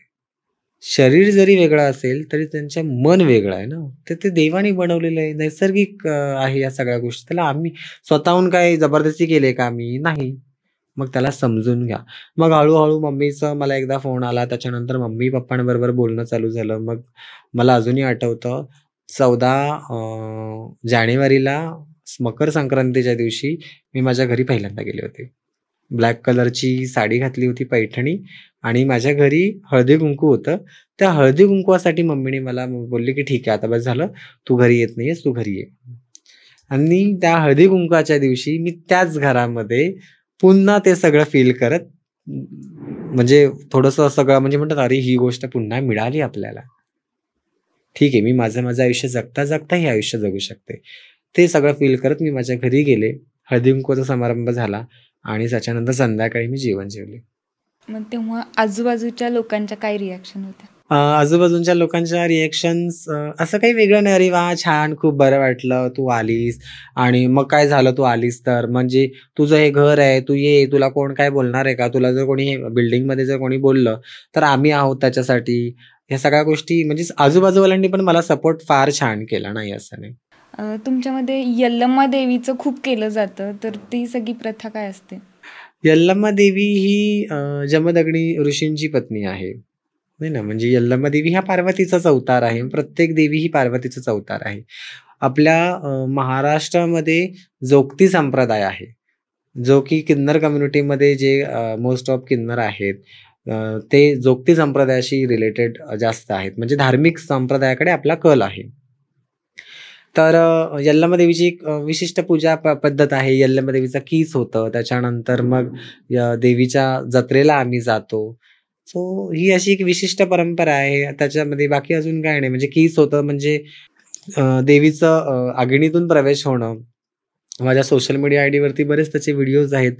S1: शरीर जरी वेगळं असेल, तरी त्यांचं मन वेगळं आहे ना. तर ते देवाने बनवलेलं आहे. नैसर्गिक आहे या सगळ्या गोष्टी. त्याला आम्ही स्वतःहून काय जबरदस्ती केली का आम्ही? नाही. मग त्याला समजून घ्या. मग हळू मम्मीचा मला एकदा फोन आला. त्याच्यानंतर मम्मी-पप्पांबरोबर बोलणं चालू झालं. मग मला अजूनही आठवतं 14 जानेवारीला मकर संक्रांतीच्या दिवशी मी माझ्या घरी पहिल्यांदा गेले होते. ब्लॅक कलरची साडी घातली होती पैठणी आणि माझ्या घरी हळदी-कुंकू होतं. त्या हळदी-कुंकवासाठी मम्मीने मला बोलली, की "ठीक आहे, आता बस झालं. तू घरी येत नाहीयेस, तू घरी ये." आणि त्या हळदी-कुंकवाच्या दिवशी मी त्याच घरामध्ये पुन्हा ते सगळं फील करत म्हणजे थोडंसं सगळं म्हणजे म्हणतात, "अरे, ही गोष्ट पुन्हा मिळाली आपल्याला." ठीक आहे, मी माझं आयुष्य जगता हे आयुष्य जगू शकते. ते सगळं फील करत मी माझ्या घरी गेले. हळदी-कुंकवाचा समारंभ झाला आणि त्याच्यानंतर संध्याकाळी मी जेवण जेवले.
S2: मग तेव्हा आजूबाजूच्या लोकांच्या काय रिॲक्शन होत्या?
S1: आजूबाजूच्या लोकांच्या रिएक्शन्स असं काही वेगळं नाही. "अरे वाह! छान, खूप बरं वाटलं तू आलीस आणि मग काय झालं तू आलीस तर? म्हणजे तुझं हे घर आहे, तू ये, तुला कोण काय बोलणार आहे का? तुला जर कोणी बिल्डिंगमध्ये जर कोणी बोललं, तर आम्ही आहोत त्याच्यासाठी." ह्या सगळ्या गोष्टी म्हणजे आजूबाजूवाल्यांनी पण मला सपोर्ट फार छान केला, नाही असं नाही.
S2: तुमच्यामध्ये यल्लम्मा देवीचं खूप केलं जातं, तर ती सगळी प्रथा काय असते?
S1: यल्लम्मा देवी ही जमदग्नी ऋषींची पत्नी आहे. नाही ना, म्हणजे यल्लम्मा देवी हा पार्वतीचाच अवतार आहे. प्रत्येक देवी ही पार्वतीचाच अवतार आहे. आपल्या महाराष्ट्रामध्ये जोगती संप्रदाय आहे. जो की किन्नर कम्युनिटीमध्ये जे मोस्ट ऑफ किन्नर आहेत, ते जोगती संप्रदायाशी रिलेटेड जास्त आहेत. म्हणजे धार्मिक संप्रदायाकडे आपला कल आहे. तर यल्लम्मा देवीची एक विशिष्ट पूजा पद्धत आहे. यल्लम्मा देवीचा कीस होतं. त्याच्यानंतर मग देवीच्या जत्रेला आम्ही जातो. सो ही अशी एक विशिष्ट परंपरा आहे. त्याच्यामध्ये बाकी अजून काही नाही. म्हणजे कीस होतं म्हणजे देवीचं अग्नीतून प्रवेश होणं. माझ्या सोशल मीडिया आयडीवरती बरेच त्याचे व्हिडिओज आहेत.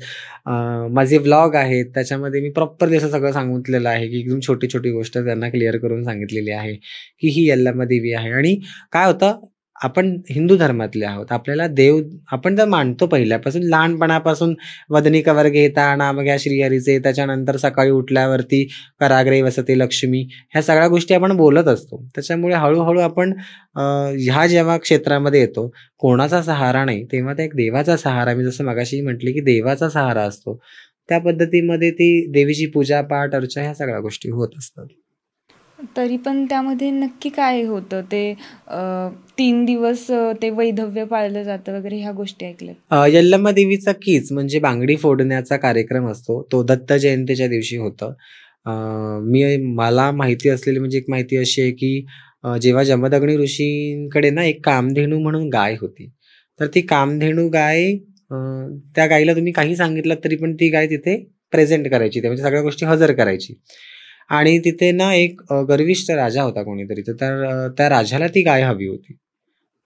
S1: माझे व्लॉग आहेत. त्याच्यामध्ये मी प्रॉपर त्याचं सगळं सांगितलेलं आहे, की एकदम छोटी-छोटी गोष्ट त्यांना क्लिअर करून सांगितलेली आहे, की ही यल्लम्मा देवी आहे. आणि काय होतं, आपण हिंदू धर्मातले आहोत. आपल्याला देव आपण तर मानतो पहिल्यापासून, लहानपणापासून वदनी कवर घेता नाम घ्या श्रीहरीचे, त्याच्यानंतर सकाळी उठल्यावरती कराग्रे वसते लक्ष्मी, ह्या सगळ्या गोष्टी आपण बोलत असतो. त्याच्यामुळे हळू आपण ह्या जेव्हा क्षेत्रामध्ये येतो, कोणाचा सहारा नाही, तेव्हा त्या एक देवाचा सहारा, मी जसं मगाशी म्हटले, की देवाचा सहारा असतो. त्या पद्धतीमध्ये ती देवीची पूजा, पाठ, अर्चा ह्या सगळ्या गोष्टी होत असतात.
S2: तरी पण त्यामध्ये नक्की काय होतं? ते 3 दिवस ते वैधव्य पाळलं जातं वगैरे ह्या गोष्टी ऐकल्यात.
S1: यल्लम्मा देवीचा कीच म्हणजे बांगडी फोडण्याचा कार्यक्रम असतो. तो दत्त जयंतीच्या दिवशी होतं. मला माहिती असलेली म्हणजे एक माहिती अशी आहे, की जेव्हा जमदग्नी ऋषींकडे ना एक कामधेनू म्हणून गाय होती. तर ती कामधेनू गाय त्या गायीला तुम्ही काही सांगितलं तरी पण ती गाय तिथे प्रेझेंट करायची. म्हणजे सगळ्या गोष्टी हजर करायची. आणि तिथे ना एक गर्विष्ठ राजा होता कोणीतरी. तर त्या राजाला ती गाय हवी होती.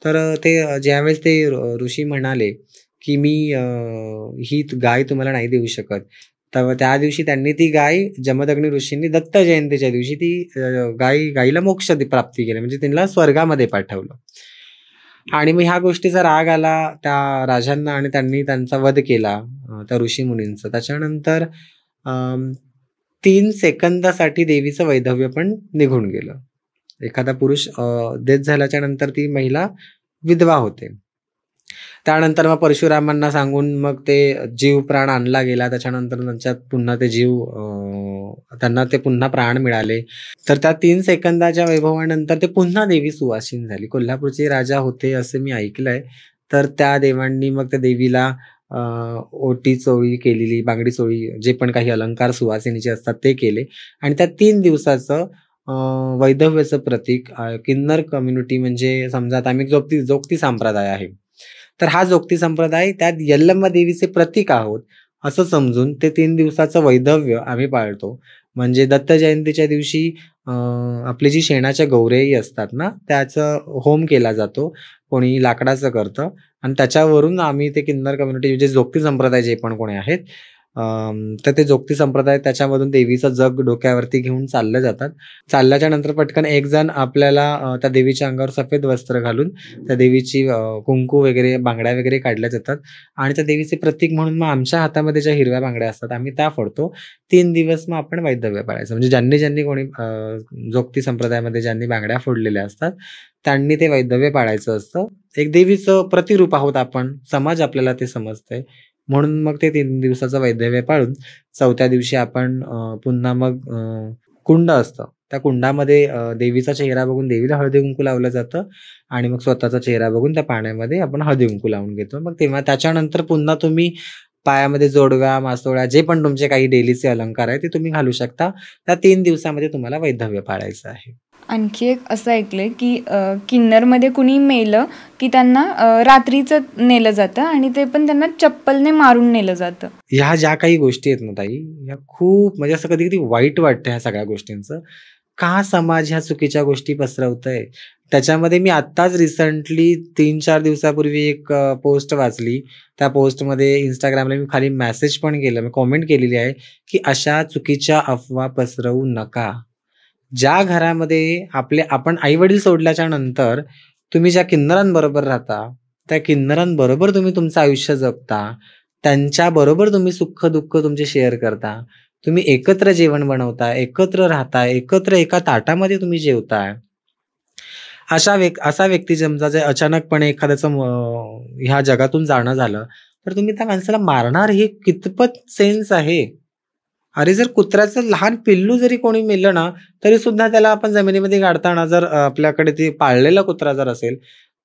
S1: तर ज्यावेळेस ते ऋषी म्हणाले, की "मी ही गाय तुम्हाला नाही देऊ शकत." तर त्या दिवशी त्यांनी ती गाय जमदग्नी ऋषींनी दत्त जयंतीच्या दिवशी ती गायीला मोक्ष प्राप्ती केली. म्हणजे त्यांना स्वर्गामध्ये पाठवलं. आणि मग ह्या गोष्टीचा राग आला त्या राजांना आणि त्यांनी त्यांचा वध केला त्या ऋषीमुनींचा. त्याच्यानंतर 3 सेकंदासाठी देवीचं वैधव्य पण निघून गेलं. एखादा पुरुष डेथ झाल्याच्या नंतर ती महिला विधवा होते. त्यानंतर मग परशुरामांना सांगून मग ते जीव प्राण आणला गेला. त्याच्यानंतर त्यांच्यात पुन्हा ते त्यांना ते पुन्हा प्राण मिळाले. तर त्या 3 सेकंदाच्या वैभवानंतर ते पुन्हा देवी सुवासिनी झाली. कोल्हापूरचे राजा होते असं मी ऐकलंय. तर त्या देवांनी मग त्या देवीला ओटी चोळी केलेली, बांगडी चोळी, जे पण काही अलंकार सुवासिनीचे असतात ते केले आणि त्या 3 दिवसाचं वैधव्याचं प्रतीक किन्नर कम्युनिटी म्हणजे समजा आता आम्ही जोगती संप्रदाय आहे. तर हा जोगती संप्रदाय त्यात यल्लम्मा देवीचे प्रतीक आहोत असं समजून ते 3 दिवसाचं वैधव्य आम्ही पाळतो. म्हणजे दत्त जयंतीच्या दिवशी आपली जी शेणाच्या गौरेई असतात ना, त्याचं होम केला जातो. कोणी लाकडाचं करतं आणि त्याच्यावरून आम्ही ते किन्नर कम्युनिटी म्हणजे जोगती संप्रदाय जे पण कोणी आहेत, तर ते जोगती संप्रदाय त्याच्यामधून देवीचं जग डोक्यावरती घेऊन चालले जातात. चालल्याच्या नंतर पटकन एक जण आपल्याला त्या देवीच्या अंगावर सफेद वस्त्र घालून त्या देवीची कुंकू वगैरे, बांगड्या वगैरे काढल्या जातात आणि त्या देवीचे प्रतीक म्हणून मग आमच्या हातामध्ये ज्या हिरव्या बांगड्या असतात आम्ही त्या फोडतो. 3 दिवस मग आपण वैधव्य पाळायचं. म्हणजे ज्यांनी कोणी जोगती संप्रदायामध्ये ज्यांनी बांगड्या फोडलेल्या असतात, त्यांनी ते वैधव्य पाळायचं असतं. एक देवीचं प्रतिरूप आहोत आपण, समाज आपल्याला ते समजतंय. म्हणून मग ते 3 दिवसाचं वैधव्य पाळून 4थ्या दिवशी आपण पुन्हा मग कुंड असतं. त्या कुंडामध्ये देवीचा चेहरा बघून देवीला हळदी-कुंकू लावलं जातं आणि मग स्वतःचा चेहरा बघून त्या पाण्यामध्ये आपण हळदी-कुंकू लावून घेतो. मग तेव्हा त्याच्यानंतर पुन्हा तुम्ही पायामध्ये जोडव्या, मासोळ्या जे पण तुमचे काही डेलीचे अलंकार आहेत ते तुम्ही घालू शकता. त्या 3 दिवसामध्ये तुम्हाला वैधव्य पाळायचं आहे.
S2: आणखी एक असं ऐकलंय की किन्नरमध्ये कुणी मेलं की त्यांना रात्रीचं नेलं जातं आणि ते पण त्यांना चप्पलने मारून नेलं जातं.
S1: ह्या ज्या काही गोष्टी आहेत ना ताई, ह्या खूप म्हणजे असं कधी-कधी वाईट वाटतं ह्या सगळ्या गोष्टींचं. का समाज ह्या चुकीच्या गोष्टी पसरवतोय? त्याच्यामध्ये मी आत्ताच रिसेंटली 3-4 दिवसापूर्वी एक पोस्ट वाचली. त्या पोस्टमध्ये Instagramला मी खाली मेसेज पण केलं, मी कॉमेंट केलेली आहे, की अशा चुकीच्या अफवा पसरवू नका. ज्या घरामध्ये आपण आई-वडील सोडल्याच्या नंतर तुम्ही ज्या किन्नरांबरोबर राहता, त्या किन्नरांबरोबर तुम्ही तुमचं आयुष्य जगता. त्यांच्याबरोबर तुम्ही सुख-दुःख तुमचे शेअर करता. तुम्ही एकत्र जेवण बनवता, एकत्र राहता, एकत्र एका ताटामध्ये तुम्ही जेवताय. असा व्यक्ती समजा जर अचानकपणे एखाद्याचं ह्या जगातून जाणं झालं, तर तुम्ही त्या माणसाला मारणार हे कितपत सेन्स आहे? अरे, जर कुत्र्याचं लहान पिल्लू जरी कोणी मेलं ना, तरी सुद्धा त्याला आपण जमिनीमध्ये गाडताना जर आपल्याकडे ते पाळलेला कुत्रा जर असेल,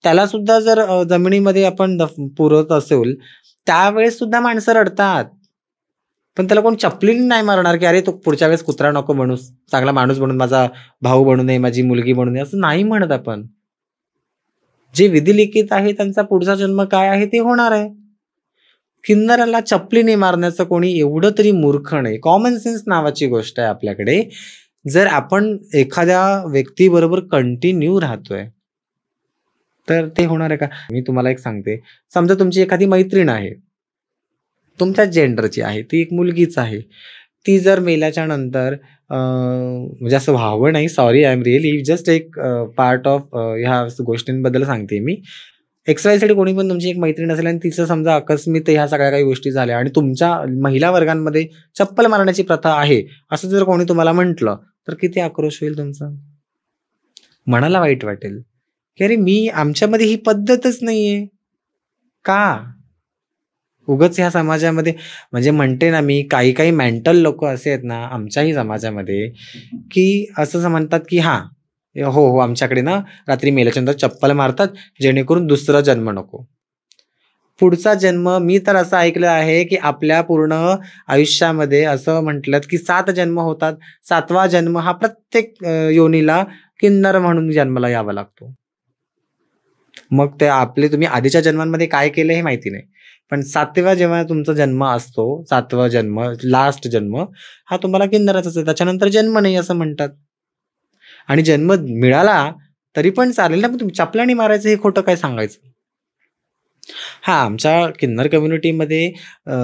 S1: त्याला सुद्धा जर जमिनीमध्ये आपण पुरत असेल, त्यावेळेस सुद्धा माणसं रडतात. पण त्याला कोण चपलीने नाही मारणार, की "अरे, तू पुढच्या वेळेस कुत्रा नको बनूस, चांगला माणूस बनून माझा भाऊ बनू नये, माझी मुलगी बनू नये." असं नाही म्हणत आपण. जे विधिलिखित आहे त्यांचा पुढचा जन्म काय आहे ते होणार आहे. किन्नराला चपलीने मारण्याचं कोणी एवढं तरी मूर्ख नाही. कॉमन सेन्स नावाची गोष्ट आहे आपल्याकडे. जर आपण एखाद्या व्यक्तीबरोबर कंटिन्यू राहतोय, तर ते होणार आहे का? मी तुम्हाला एक सांगते. समजा तुमची एखादी मैत्रीण आहे. तुमच्याच जेंडरची आहे. ती एक मुलगीच आहे. ती जर मेल्याच्या नंतर म्हणजे असं व्हावं नाही, sorry, I am really just एक पार्ट ऑफ ह्या गोष्टींबद्दल सांगते मी. XYZ कोणी पण तुमची एक मैत्रीण असेल आणि तिचं समजा अकस्मात ह्या सगळ्या काही गोष्टी झाल्या आणि तुमच्या महिला वर्गांमध्ये चप्पल मारण्याची प्रथा आहे, असं जर कोणी तुम्हाला म्हटलं, तर किती आक्रोश होईल तुमचा? मनाला वाईट वाटेल, की अरे आमच्यामध्ये ही पद्धतच नाहीये. का? उगाच ह्या समाजामध्ये म्हणजे म्हणते ना मी, काही मेंटल लोकं असे आहेत ना आमच्याही समाजामध्ये, की असं म्हणतात, की हो, आमच्याकडे ना रात्री मेल्याच्यानंतर चप्पल मारतात, जेणेकरून दुसरा जन्म नको. पुढचा जन्म मी तर असं ऐकलं आहे, की आपल्या पूर्ण आयुष्यामध्ये असं म्हटलं, की 7 जन्म होतात. 7वा जन्म हा प्रत्येक योनीला किन्नर म्हणून जन्माला यावा लागतो. मग ते तुम्ही आधीच्या जन्मांमध्ये काय केलं हे माहिती नाही. पण 7व्या जेव्हा तुमचा जन्म असतो, 7वा जन्म, लास्ट जन्म हा तुम्हाला किन्नराचाच आहे. त्याच्यानंतर जन्म नाही असं म्हणतात. आणि जन्म मिळाला तरी पण चालेल ना, पण तुम्ही चपलाने मारायचं हे खोटं काय सांगायचं? आमच्या किन्नर कम्युनिटीमध्ये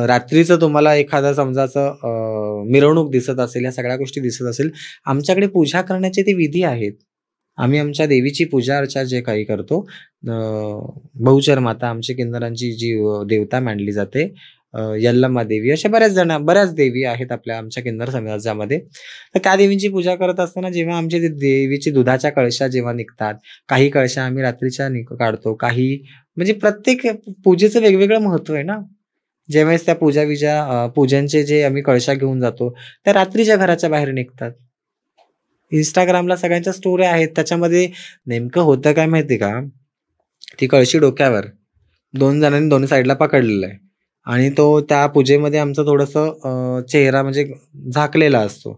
S1: रात्रीचं तुम्हाला एखादा समजा असं मिरवणूक दिसत असेल, या सगळ्या गोष्टी दिसत असेल, आमच्याकडे पूजा करण्याचे ते विधी आहेत. आम्ही आमच्या देवीची पूजा अर्चा जे काही करतो, बहुचर माता आमची किन्नरांची जी देवता मानली जाते, यल्लम्मा देवी, अशा बऱ्याच देवी आहेत आमच्या किन्नर समाजामध्ये. तर त्या देवींची पूजा करत असताना जेव्हा आमच्या ते देवीची दुधाच्या कळशा जेव्हा निघतात, काही कळशा आम्ही रात्रीच्या काढतो, काही म्हणजे प्रत्येक पूजेचं वेगवेगळं महत्त्व आहे ना. ज्यावेळेस त्या पूजांचे जे आम्ही कळशा घेऊन जातो, त्या रात्रीच्या घराच्या बाहेर निघतात. Instagramला सगळ्यांच्या स्टोऱ्या आहेत. त्याच्यामध्ये नेमकं होतं काय माहिती का? ती कळशी डोक्यावर 2 जणांनी दोन्ही साईडला पकडलेलं आहे आणि त्या पूजेमध्ये आमचं थोडंसं चेहरा म्हणजे झाकलेला असतो.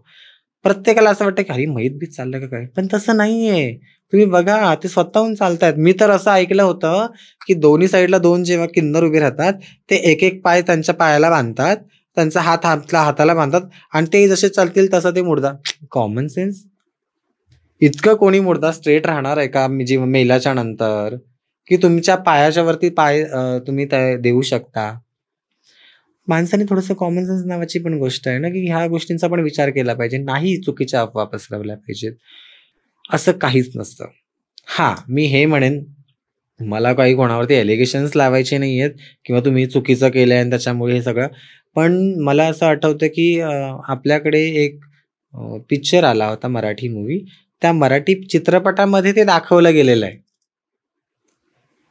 S1: प्रत्येकाला असं वाटतं की अरे मयत-बीत चाललंय का काय? पण तसं नाहीये. तुम्ही बघा ते स्वतःहून चालतायत. मी तर असं ऐकलं होतं की दोन्ही साईडला 2 जेव्हा किन्नर उभे राहतात, ते एक-एक पाय त्यांच्या पायाला बांधतात, त्यांचा हात आपल्या हाताला बांधतात आणि ते जसे चालतील तसं ते मुडतात. Common sense. इतकं कोणी मुडदा स्ट्रेट राहणार आहे का मेल्याच्या नंतर? की तुमच्या पायाच्या वरती पाय तुम्ही देऊ शकता. माणसाने थोडंसं कॉमन सेन्स नावाची पण गोष्ट आहे ना, की ह्या गोष्टींचा पण विचार केला पाहिजे. नाही चुकीच्या अफवा पसरवल्या पाहिजेत. असं काहीच नसतं. हां, मी हे म्हणेन, मला काही कोणावरती एलिगेशन्स लावायचे नाहीयेत किंवा तुम्ही चुकीचं केलंय आणि त्याच्यामुळे हे सगळं. पण मला असं आठवतं, की आपल्याकडे एक पिक्चर आला होता मराठी मूव्ही. त्या मराठी चित्रपटामध्ये ते दाखवलं गेलेलं आहे.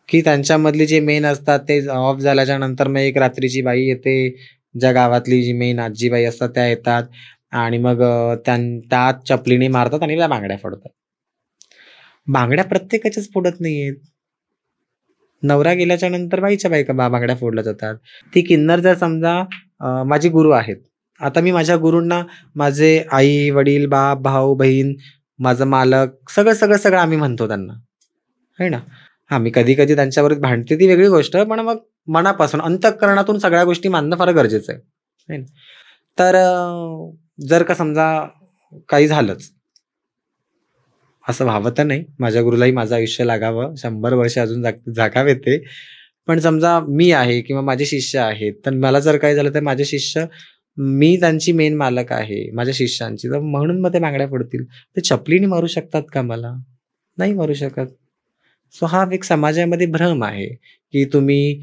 S1: की त्यांच्यामधले जे मेन असतात ते ऑफ झाल्याच्या नंतर मग एक रात्रीची बाई येते, ज्या गावातली जी मेन आजीबाई असतात त्या येतात आणि मग त्या चपलीने मारतात आणि त्या बांगड्या फोडतात. बांगड्या प्रत्येकाच्याच फोडत नाहीयेत. नवरा गेल्याच्या नंतर बाईच्या बांगड्या फोडल्या जातात. ती किन्नर जर समजा माझे गुरु आहेत. आता मी माझ्या गुरूंना माझे आई, वडील, बाप, भाऊ, बहीण, माझा मालक सगळं आम्ही म्हणतो त्यांना. आहे ना? हां, मी कधी-कधी त्यांच्यावर भांडते ती वेगळी गोष्ट, पण मग मनापासून अंतःकरणातून सगळ्या गोष्टी मानणं फार गरजेचं आहे. आहे ना? तर जर का समजा काही झालंच, असं व्हावं तर नाही. माझ्या गुरुलाही माझं आयुष्य लागावं, 100 वर्ष अजून जगावेत ते. पण समजा मी आहे किंवा माझे शिष्य आहेत, तर मला जर काही झालं तर माझे शिष्य मी त्यांची मेन मालक आहे, माझ्या शिष्यांची. तर म्हणून मग ते बांगड्या फोडतील. ते चपलीने मारू शकतात का मला? नाही मारू शकत. सो हा एक समाजामध्ये भ्रम आहे, की तुम्ही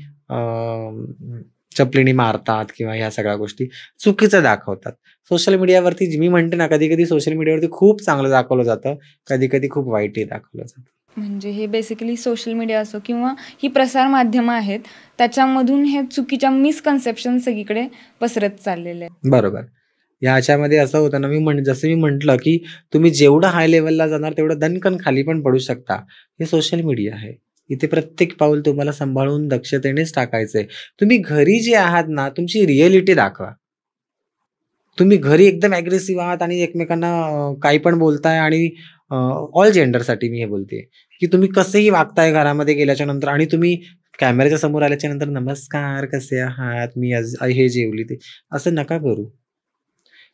S1: चपलीने मारतात किंवा ह्या सगळ्या गोष्टी चुकीचं दाखवतात. सोशल मीडियावरती मी म्हणते ना, कधी-कधी सोशल मीडियावरती खूप चांगलं दाखवलं जातं, कधी-कधी खूप वाईटही दाखवलं जातं.
S2: म्हणजे हे बेसिकली सोशल मीडिया असो किंवा ही प्रसार माध्यमं आहेत, त्याच्यामधून हे चुकीच्या मिसकन्सेप्शन सगळीकडे पसरत चाललेले आहेत.
S1: बरोबर. ह्याच्यामध्ये असं होतं ना, जसं मी म्हटलं, की तुम्ही जेवढं हाय लेव्हलला जाणार तेवढं दणकन खाली पण पडू शकता. हे सोशल मीडिया आहे. इथे प्रत्येक पाऊल तुम्हाला सांभाळून दक्षतेनेच टाकायचंय. तुम्ही घरी जे आहात ना, तुमची रिअॅलिटी दाखवा. तुम्ही घरी एकदम अग्रेसिव्ह आहात आणि एकमेकांना काही पण बोलताय आणि ऑल जेंडरसाठी मी हे बोलतेय, की तुम्ही कसेही वागताय घरामध्ये गेल्याच्या नंतर आणि तुम्ही कॅमेऱ्याच्या समोर आल्याच्या नंतर नमस्कार, कसे आहात? मी आज हे जेवली ते. असं नका करू.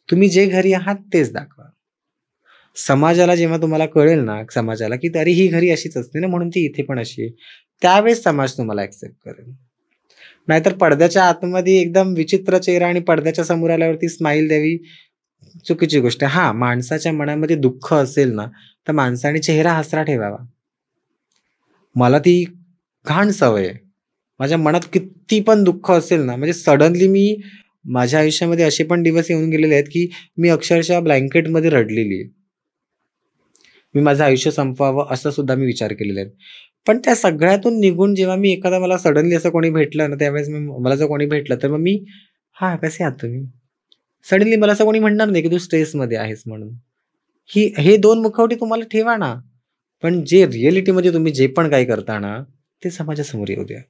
S1: तुम्ही जे घरी आहात तेच दाखवा. समाजाला जेव्हा तुम्हाला कळेल ना, समाजाला की अरे ही घरी अशीच असते ना, म्हणून ती इथे पण अशी आहे. त्यावेळेस समाज तुम्हाला ॲक्सेप्ट करेल. नाहीतर पडद्याच्या आतमध्ये एकदम विचित्र चेहरा आणि पडद्याच्या समोर आल्यावरती स्माईल द्यावी, चुकीची गोष्ट आहे. हां, माणसाच्या मनामध्ये दुःख असेल ना, तर माणसाने चेहरा हसरा ठेवावा. मला ती घाण सवय आहे. माझ्या मनात किती पण दुःख असेल ना, म्हणजे सडनली माझ्या आयुष्यामध्ये असे पण दिवस येऊन गेलेले आहेत, की मी अक्षरशः ब्लँकेटमध्ये रडलेली आहे. मी माझं आयुष्य संपवावं असा सुद्धा मी विचार केलेला आहे. पण त्या सगळ्यातून निघून जेव्हा मला सडनली असं कोणी भेटलं ना, त्यावेळेस मला जर कोणी भेटलं तर मग मी, "हां, कसे आहात तुम्ही?" सडनली मला असं कोणी म्हणणार नाही, की "तू स्ट्रेसमध्ये आहेस" म्हणून. हे 2 मुखवटे तुम्हाला ठेवा ना. पण जे रिअॅलिटीमध्ये तुम्ही जे पण काही करता ना, ते समाजासमोर येऊ द्या.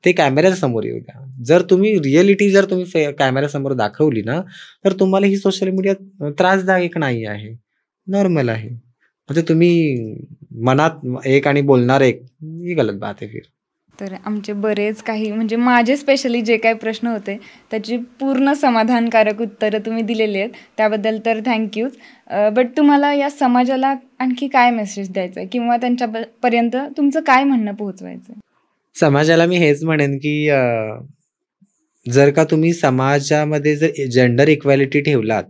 S1: ते कॅमेऱ्यासमोर येऊ द्या. जर तुम्ही रिअॅलिटी कॅमेऱ्यासमोर दाखवली ना, तर तुम्हाला ही सोशल मीडिया त्रासदायक नाही आहे. नॉर्मल आहे. म्हणजे तुम्ही मनात एक आणि बोलणार एक, ही गलत बात आहे फिर.
S2: तर आमचे बरेच काही म्हणजे माझे स्पेशली जे काही प्रश्न होते त्याची पूर्ण समाधानकारक उत्तरं तुम्ही दिलेली आहेत, त्याबद्दल तर थँक्यूच. बट तुम्हाला या समाजाला आणखी काय मेसेज द्यायचा आहे किंवा त्यांच्यापर्यंत तुमचं काय म्हणणं पोहोचवायचं आहे?
S1: समाजाला मी हेच म्हणेन, की जर का तुम्ही समाजामध्ये जर जेंडर इक्वॅलिटी ठेवलात,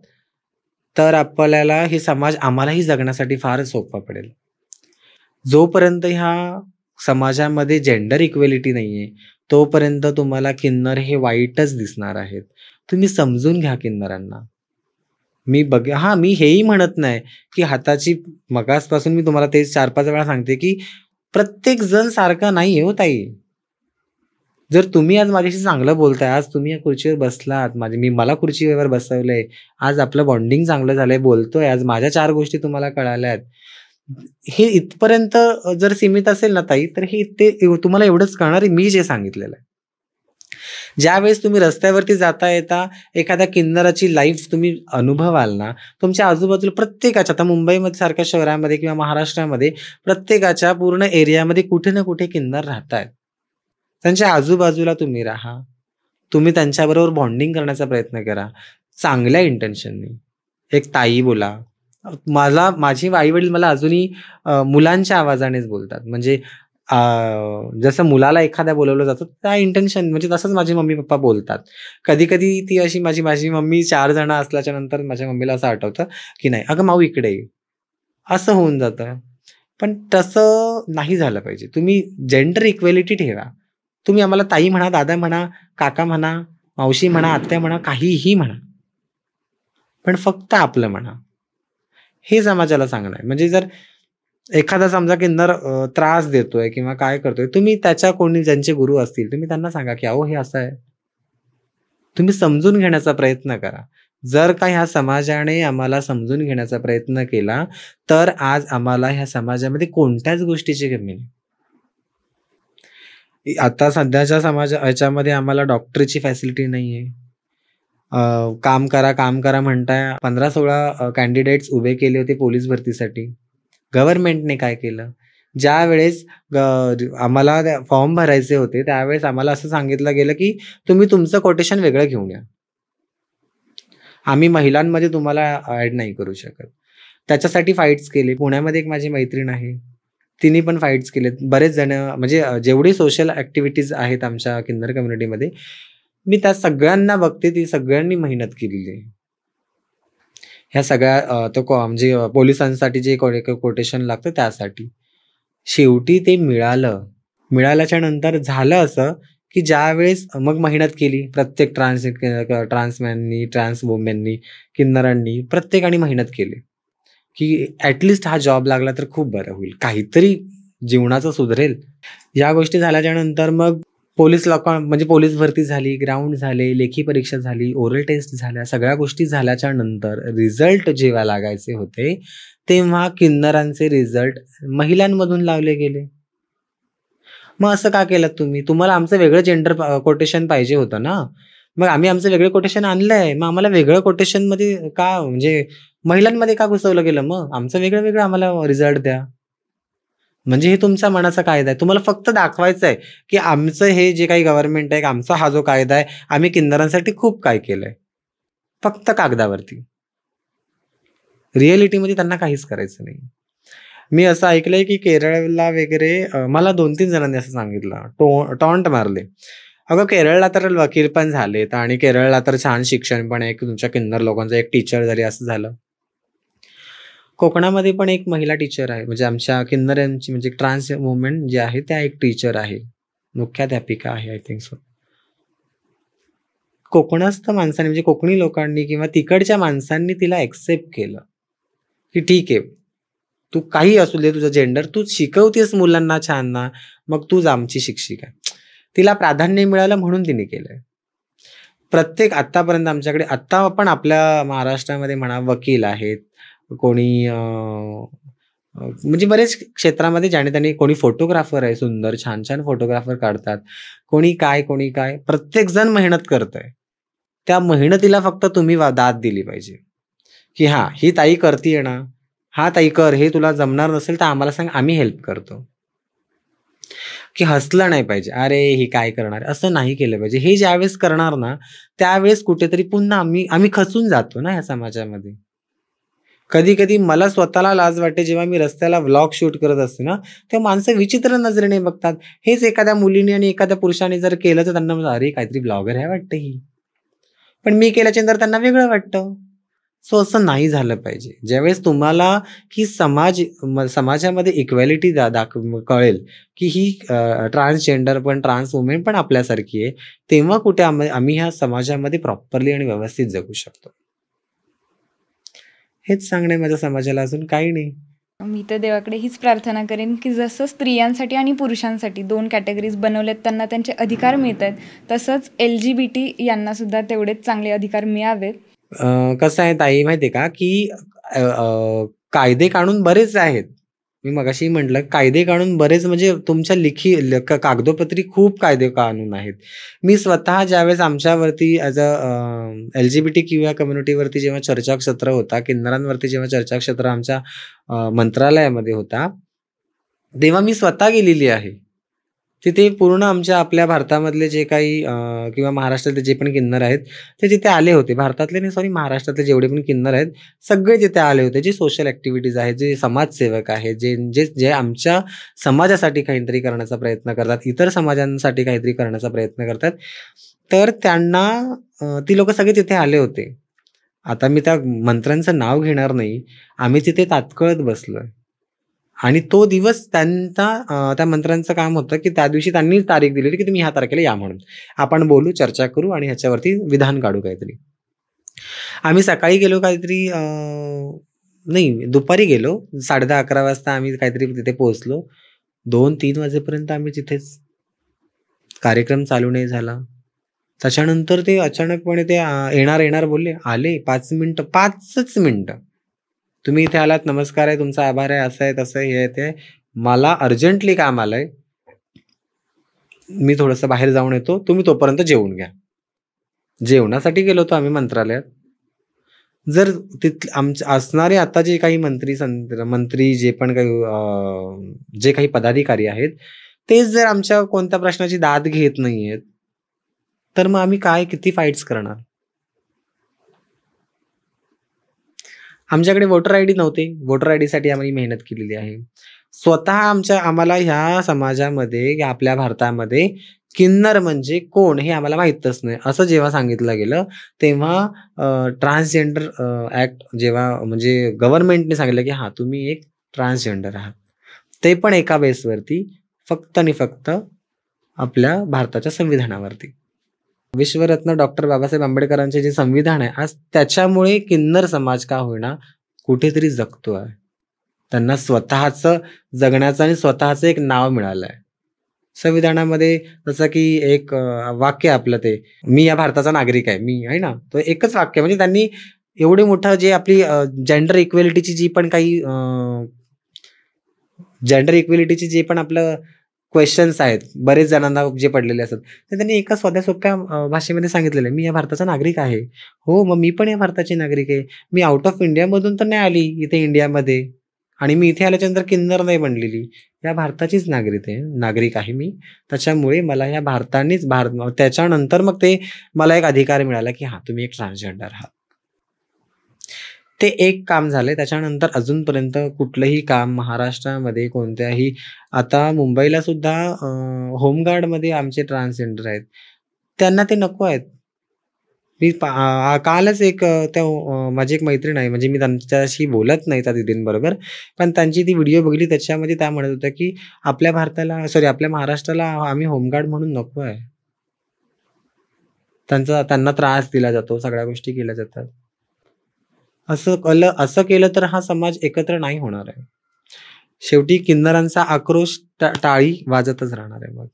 S1: तर आपल्याला हे समाज आम्हालाही जगण्यासाठी फारच सोपं पडेल. जोपर्यंत ह्या समाजामध्ये जेंडर इक्वॅलिटी नाहीये, तोपर्यंत तुम्हाला किन्नर हे वाईटच दिसणार आहेत. तुम्ही समजून घ्या किन्नरांना. मी हेही म्हणत नाही, की हाताची मगाचपासून मी तुम्हाला तेच 4-5 वेळा सांगते, की प्रत्येक जण सारखा नाही आहे हो ताई. जर तुम्ही आज माझ्याशी चांगलं बोलताय, आज तुम्ही या खुर्चीवर बसलात, मला खुर्चीवर बसवलंय, आज आपलं बॉन्डिंग चांगलं झालंय, बोलतोय, आज माझ्या 4 गोष्टी तुम्हाला कळाल्यात. हे इथपर्यंत जर सीमित असेल ना ताई, तर तुम्हाला एवढंच कळणार आहे मी जे सांगितलेलं आहे. ज्यावेळेस तुम्ही रस्त्यावरती जाता येता एखाद्या किन्नराची लाईफ तुम्ही अनुभवाल ना, तुमच्या आजूबाजूला प्रत्येकाच्या, आता मुंबईमध्ये सारख्या शहरामध्ये किंवा महाराष्ट्रामध्ये प्रत्येकाच्या पूर्ण एरियामध्ये कुठे ना कुठे किन्नर राहतायत. त्यांच्या आजूबाजूला तुम्ही राहा. तुम्ही त्यांच्याबरोबर बॉन्डिंग करण्याचा प्रयत्न करा. चांगल्या इंटेन्शननी. एक ताई बोला. माझे आई-वडील मला अजूनही मुलांच्या आवाजानेच बोलतात. म्हणजे जसं मुलाला एखाद्या बोलावलं जातं त्या इंटेन्शन म्हणजे तसंच माझे मम्मी-पप्पा बोलतात. कधी-कधी ती अशी माझी मम्मी 4 जण असल्याच्या नंतर माझ्या मम्मीला असं आठवतं, की नाही, "अगं माऊ इकडे ये." असं होऊन जातं. पण तसं नाही झालं पाहिजे. तुम्ही जेंडर इक्वॅलिटी ठेवा. तुम्ही आम्हाला ताई म्हणा, दादा म्हणा, काका म्हणा, मावशी म्हणा, आत्या म्हणा, काहीही म्हणा. पण फक्त आपलं म्हणा. हे समाजाला सांगणं आहे. म्हणजे जर एखादा समजा किन्नर त्रास देतोय किंवा काय करतोय, तुम्ही त्याच्या कोणी ज्यांचे गुरु असतील, तुम्ही त्यांना सांगा, की "अहो हे असं आहे." तुम्ही समजून घेण्याचा प्रयत्न करा. जर का ह्या समाजाने आम्हाला समजून घेण्याचा प्रयत्न केला, तर आज आम्हाला ह्या समाजामध्ये कोणत्याच गोष्टीची कमी नाही. आता सध्याच्या ह्याच्यामध्ये आम्हाला डॉक्टरची फॅसिलिटी नाहीये. काम करा म्हणताय. 15-16 कॅन्डिडेट्स उभे केले होते पोलीस भरतीसाठी. गव्हर्नमेंटने काय केलं? ज्यावेळेस आम्हाला फॉर्म भरायचे होते, त्यावेळेस आम्हाला असं सांगितलं गेलं, की तुम्ही तुमचं कोटेशन वेगळं घेऊन या. आम्ही महिलांमध्ये तुम्हाला ॲड नाही करू शकत. त्याच्यासाठी फाईट्स केले. पुण्यामध्ये एक माझी मैत्रीण आहे. तिने पण फाईट्स केलेत. बरेच जण म्हणजे जेवढी सोशल ॲक्टिव्हिटीज आहेत आमच्या किन्नर कम्युनिटीमध्ये, मी त्या सगळ्यांना बघते, ती सगळ्यांनी मेहनत केलेली आहे. ह्या सगळ्या म्हणजे पोलिसांसाठी जे कोटेशन लागतं त्यासाठी. शेवटी ते मिळालं. मिळाल्याच्या नंतर झालं असं, की ज्यावेळेस मग मेहनत केली प्रत्येक ट्रान्समॅननी, ट्रान्स वुमेननी, किन्नरांनी प्रत्येकाने मेहनत केली, की ॲटलीस्ट हा जॉब लागला तर खूप बरं होईल. काहीतरी जीवनाचं सुधरेल. या गोष्टी झाल्याच्या नंतर मग म्हणजे पोलीस भरती झाली, ग्राउंड झाले, लेखी परीक्षा झाली, ओरल टेस्ट झाल्या, सगळ्या गोष्टी झाल्याच्या नंतर रिझल्ट जेव्हा लागायचे होते, तेव्हा किन्नरांचे रिझल्ट महिलांमधून लावले गेले. मग असं का केलंत तुम्ही? तुम्हाला आमचं वेगळं जेंडर कोटेशन पाहिजे होतं ना. मग आम्ही आमचं वेगळं कोटेशन आणलंय. मग आम्हाला वेगळं कोटेशनमध्ये का म्हणजे महिलांमध्ये का घुसवलं गेलं मग? आमचं वेगळं आम्हाला रिझल्ट द्या. म्हणजे हे तुमच्या मनाचा कायदा आहे. तुम्हाला फक्त दाखवायचं आहे, की आमचं हे जे काही गव्हर्नमेंट आहे, आमचा हा जो कायदा आहे, आम्ही किन्नरांसाठी खूप काय केलंय. फक्त कागदावरती. रिअॅलिटीमध्ये त्यांना काहीच करायचं नाही. मी असं ऐकलंय, की केरळला वगैरे मला 2-3 जणांनी असं सांगितलं, टॉन्ट मारले. अगं केरळला तर वकील पण झालेत आणि केरळला तर छान शिक्षण पण आहे, की तुमच्या किन्नर लोकांचं एक टीचर जरी असं झालं. कोकणामध्ये पण एक महिला टीचर आहे. म्हणजे आमच्या किन्नरांची म्हणजे ट्रान्स वुमन जे आहे त्या एक टीचर आहे. मुख्याध्यापिका आहे आय थिंक सो. कोकणस्थ माणसांनी म्हणजे कोकणी लोकांनी किंवा तिकडच्या माणसांनी तिला एक्सेप्ट केलं, की ठीक आहे. तू काही असू दे तुझं जेंडर, तू शिकवतेस मुलांना छान ना, मग तूच आमची शिक्षिका. तिला प्राधान्य मिळालं म्हणून तिने केलंय. प्रत्येक आत्तापर्यंत आमच्याकडे आत्ता पण आपल्या महाराष्ट्रामध्ये म्हणा वकील आहेत, कोणी म्हणजे बरेच क्षेत्रामध्ये ज्याने त्यांनी कोणी फोटोग्राफर आहे, सुंदर छान फोटोग्राफर काढतात. कोणी काय प्रत्येकजण मेहनत करतंय. त्या मेहनतीला फक्त तुम्ही दाद दिली पाहिजे, की हां, ही ताई करतीये ना, हां ताई कर, हे तुला जमणार नसेल तर आम्हाला सांग, आम्ही हेल्प करतो. की हसलं नाही पाहिजे, "अरे ही काय करणार?" असं नाही केलं पाहिजे. हे ज्यावेळेस करणार ना, त्यावेळेस कुठेतरी पुन्हा आम्ही खचून जातो ना ह्या समाजामध्ये. कधी-कधी मला स्वतःला लाज वाटते जेव्हा मी रस्त्याला व्लॉग शूट करत असते ना, तेव्हा माणसं विचित्र नजरेने बघतात. हेच एखाद्या मुलीने आणि एखाद्या पुरुषाने जर केलं तर त्यांना "अरे काहीतरी ब्लॉगर आहे वाटतं ही." पण मी केल्याच्या नंतर त्यांना वेगळं वाटतं. सो असं नाही झालं पाहिजे. ज्यावेळेस तुम्हाला ही समाजामध्ये इक्वॅलिटी कळेल, की ही ट्रान्सजेंडर पण, ट्रान्स वुमेन पण आपल्यासारखी आहे, तेव्हा कुठे आम्ही ह्या समाजामध्ये प्रॉपरली आणि व्यवस्थित जगू शकतो. हेच सांगणं आहे माझ्या समाजाला, अजून काही नाही.
S2: मी तर देवाकडे हीच प्रार्थना करेन की जसं स्त्रियांसाठी आणि पुरुषांसाठी 2 कॅटेगरीज बनवलेत, त्यांना त्यांचे अधिकार मिळत आहेत, तसंच LGBT यांना सुद्धा तेवढेच चांगले अधिकार मिळावेत.
S1: कसं आहे ताई माहिती आहे का, की अ, अ, कायदे कानून बरेच आहेत. मी मगाशी म्हटलं कायदे कानून बरेच, म्हणजे तुमच्या कागदोपत्री खूप कायदे कानून आहेत. मी स्वतः ज्यावेळेस आमच्यावरती ॲज LGBTQ कम्युनिटीवरती जेव्हा चर्चासत्र होता, किन्नरांवरती जेव्हा चर्चासत्र आमच्या मंत्रालयामध्ये होता, तेव्हा मी स्वतः गेलेली आहे. तिथे पूर्ण आपल्या भारतामधले जे काही किंवा महाराष्ट्रातले जे पण किन्नर आहेत, ते तिथे आले होते. भारतातले नाही, सॉरी, महाराष्ट्रातले जेवढे पण किन्नर आहेत, सगळे तिथे आले होते. जे सोशल ॲक्टिव्हिटीज आहेत, जे समाजसेवक आहेत, जे जे जे आमच्या समाजासाठी काहीतरी करण्याचा प्रयत्न करतात, इतर समाजांसाठी काहीतरी करण्याचा प्रयत्न करतात. तर त्यांना ती लोकं सगळे तिथे आले होते. आता मी त्या मंत्र्यांचं नाव घेणार नाही. आम्ही तिथे ताटकळत बसलोय. आणि तो दिवस त्या मंत्र्यांचं काम होतं, की त्या दिवशी त्यांनी तारीख दिलेली, की तुम्ही ह्या तारखेला या म्हणून. आपण बोलू, चर्चा करू आणि ह्याच्यावरती विधान काढू काहीतरी. आम्ही सकाळी गेलो काहीतरी, नाही, दुपारी गेलो. 10:30-11 वाजता आम्ही काहीतरी तिथे पोहोचलो. 2-3 वाजेपर्यंत आम्ही तिथेच. कार्यक्रम चालू नाही झाला. त्याच्यानंतर ते अचानकपणे ते येणार बोलले. आले 5 मिनिटं, 5च मिनिटं. तुम्ही इथे आलात, नमस्कार आहे, तुमचा आभार आहे, असं आहे, तसं आहे, हे आहे, ते. मला अर्जंटली काम आलंय. मी थोडंसं बाहेर जाऊन येतो. तुम्ही तोपर्यंत जेवून घ्या. जेवणासाठी गेलो होतो आम्ही मंत्रालयात. जर असणारे आता जे काही मंत्री जे पण काही जे काही पदाधिकारी आहेत, तेच जर आमच्या कोणत्या प्रश्नाची दाद घेत नाहीयेत, तर मग आम्ही किती फाईट्स करणार? आमच्याकडे वोटर आयडी नव्हते. वोटर आयडीसाठी आम्ही मेहनत केलेली आहे. स्वतः आम्हाला ह्या समाजामध्ये, आपल्या भारतामध्ये किन्नर म्हणजे कोण हे आम्हाला माहीतच नाही. असं जेव्हा सांगितलं गेलं, तेव्हा ट्रान्सजेंडर ॲक्ट जेव्हा, म्हणजे गव्हर्नमेंटने सांगितलं, की हां, तुम्ही एक ट्रान्सजेंडर आहात. ते पण एका बेसवरती, फक्त आणि फक्त आपल्या भारताच्या संविधानावरती. विश्वरत्न डॉक्टर बाबासाहेब आंबेडकरांचे जे संविधान आहे, आज त्याच्यामुळे किन्नर समाज का होईना कुठेतरी जगतो आहे. त्यांना स्वतःचं जगण्याचं आणि स्वतःचं एक नाव मिळालं आहे. संविधानामध्ये जसं की एक वाक्य आपलं ते, "मी या भारताचा नागरिक आहे." मी आहे ना, तो एकच वाक्य, म्हणजे त्यांनी एवढे मोठं जे आपली जेंडर इक्वेलिटीची जे पण आपलं क्वेश्चन्स आहेत, बरेच जणांना जे पडलेले असतात, तर त्यांनी एका साध्या सोप्या भाषेमध्ये सांगितलेलं आहे, "मी या भारताचा नागरिक आहे." हो, मग मी पण या भारताची नागरिक आहे. मी आउट ऑफ इंडियामधून तर नाही आली इथे इंडियामध्ये, आणि मी इथे आल्याच्यानंतर किन्नर नाही बनलेली. या भारताचीच नागरिक आहे मी. त्याच्यामुळे मला या भारतानेच त्याच्यानंतर मग ते मला एक अधिकार मिळाला, की हां, तुम्ही एक ट्रान्सजेंडर आहात. ते एक काम झालंय. त्याच्यानंतर अजूनपर्यंत कुठलंही काम महाराष्ट्रामध्ये कोणत्याही, आता मुंबईला सुद्धा होमगार्डमध्ये आमचे ट्रान्सजेंडर आहेत. त्यांना ते नको आहेत. मी कालच माझी एक मैत्रीण आहे, म्हणजे मी त्यांच्याशी बोलत नाही त्या दीदींबरोबर. पण त्यांची ती व्हिडिओ बघितली, त्याच्यामध्ये त्या म्हणत होत्या, की आपल्या महाराष्ट्राला आम्ही होमगार्ड म्हणून नको आहे. त्यांना त्रास दिला जातो, सगळ्या गोष्टी केल्या जातात. असं केलं तर हा समाज एकत्र नाही होणार आहे. शेवटी किन्नरांचा आक्रोश टाळी वाजतच राहणार आहे मग.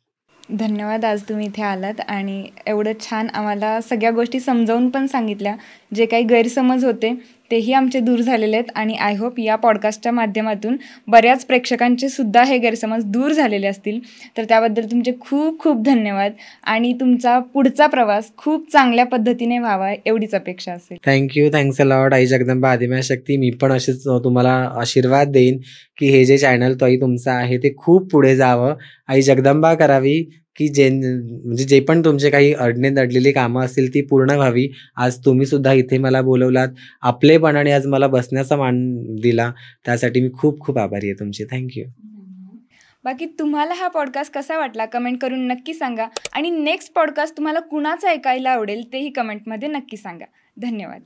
S2: धन्यवाद, आज तुम्ही इथे आलात आणि एवढं छान आम्हाला सगळ्या गोष्टी समजावून पण सांगितल्या. जे काही गैरसमज होते तेही आमचे दूर झालेले आहेत आणि आय होप या पॉडकास्टच्या माध्यमातून बऱ्याच प्रेक्षकांचे सुद्धा हे गैरसमज दूर झालेले असतील. तर त्याबद्दल तुमचे खूप खूप धन्यवाद आणि तुमचा पुढचा प्रवास खूप चांगल्या पद्धतीने व्हावा एवढीच अपेक्षा असेल.
S1: थँक्यू. थँक्स अ लॉट आई जगदंबा आदिमाशक्ती. मी पण असेच तुम्हाला आशीर्वाद देईन, की हे जे चॅनल तुमचं आहे ते खूप पुढे जावं. आई जगदंबा करावी, की म्हणजे जे पण तुमचे काही अडलेली कामं असतील ती पूर्ण व्हावी. आज तुम्ही सुद्धा इथे मला बोलवलात. आपलेपणाने आज मला बसण्याचा मान दिला. त्यासाठी मी खूप खूप आभारी आहे तुमची. थँक्यू.
S2: बाकी तुम्हाला हा पॉडकास्ट कसा वाटला कमेंट करून नक्की सांगा आणि नेक्स्ट पॉडकास्ट तुम्हाला कुणाचा ऐकायला आवडेल तेही कमेंटमध्ये नक्की सांगा. धन्यवाद.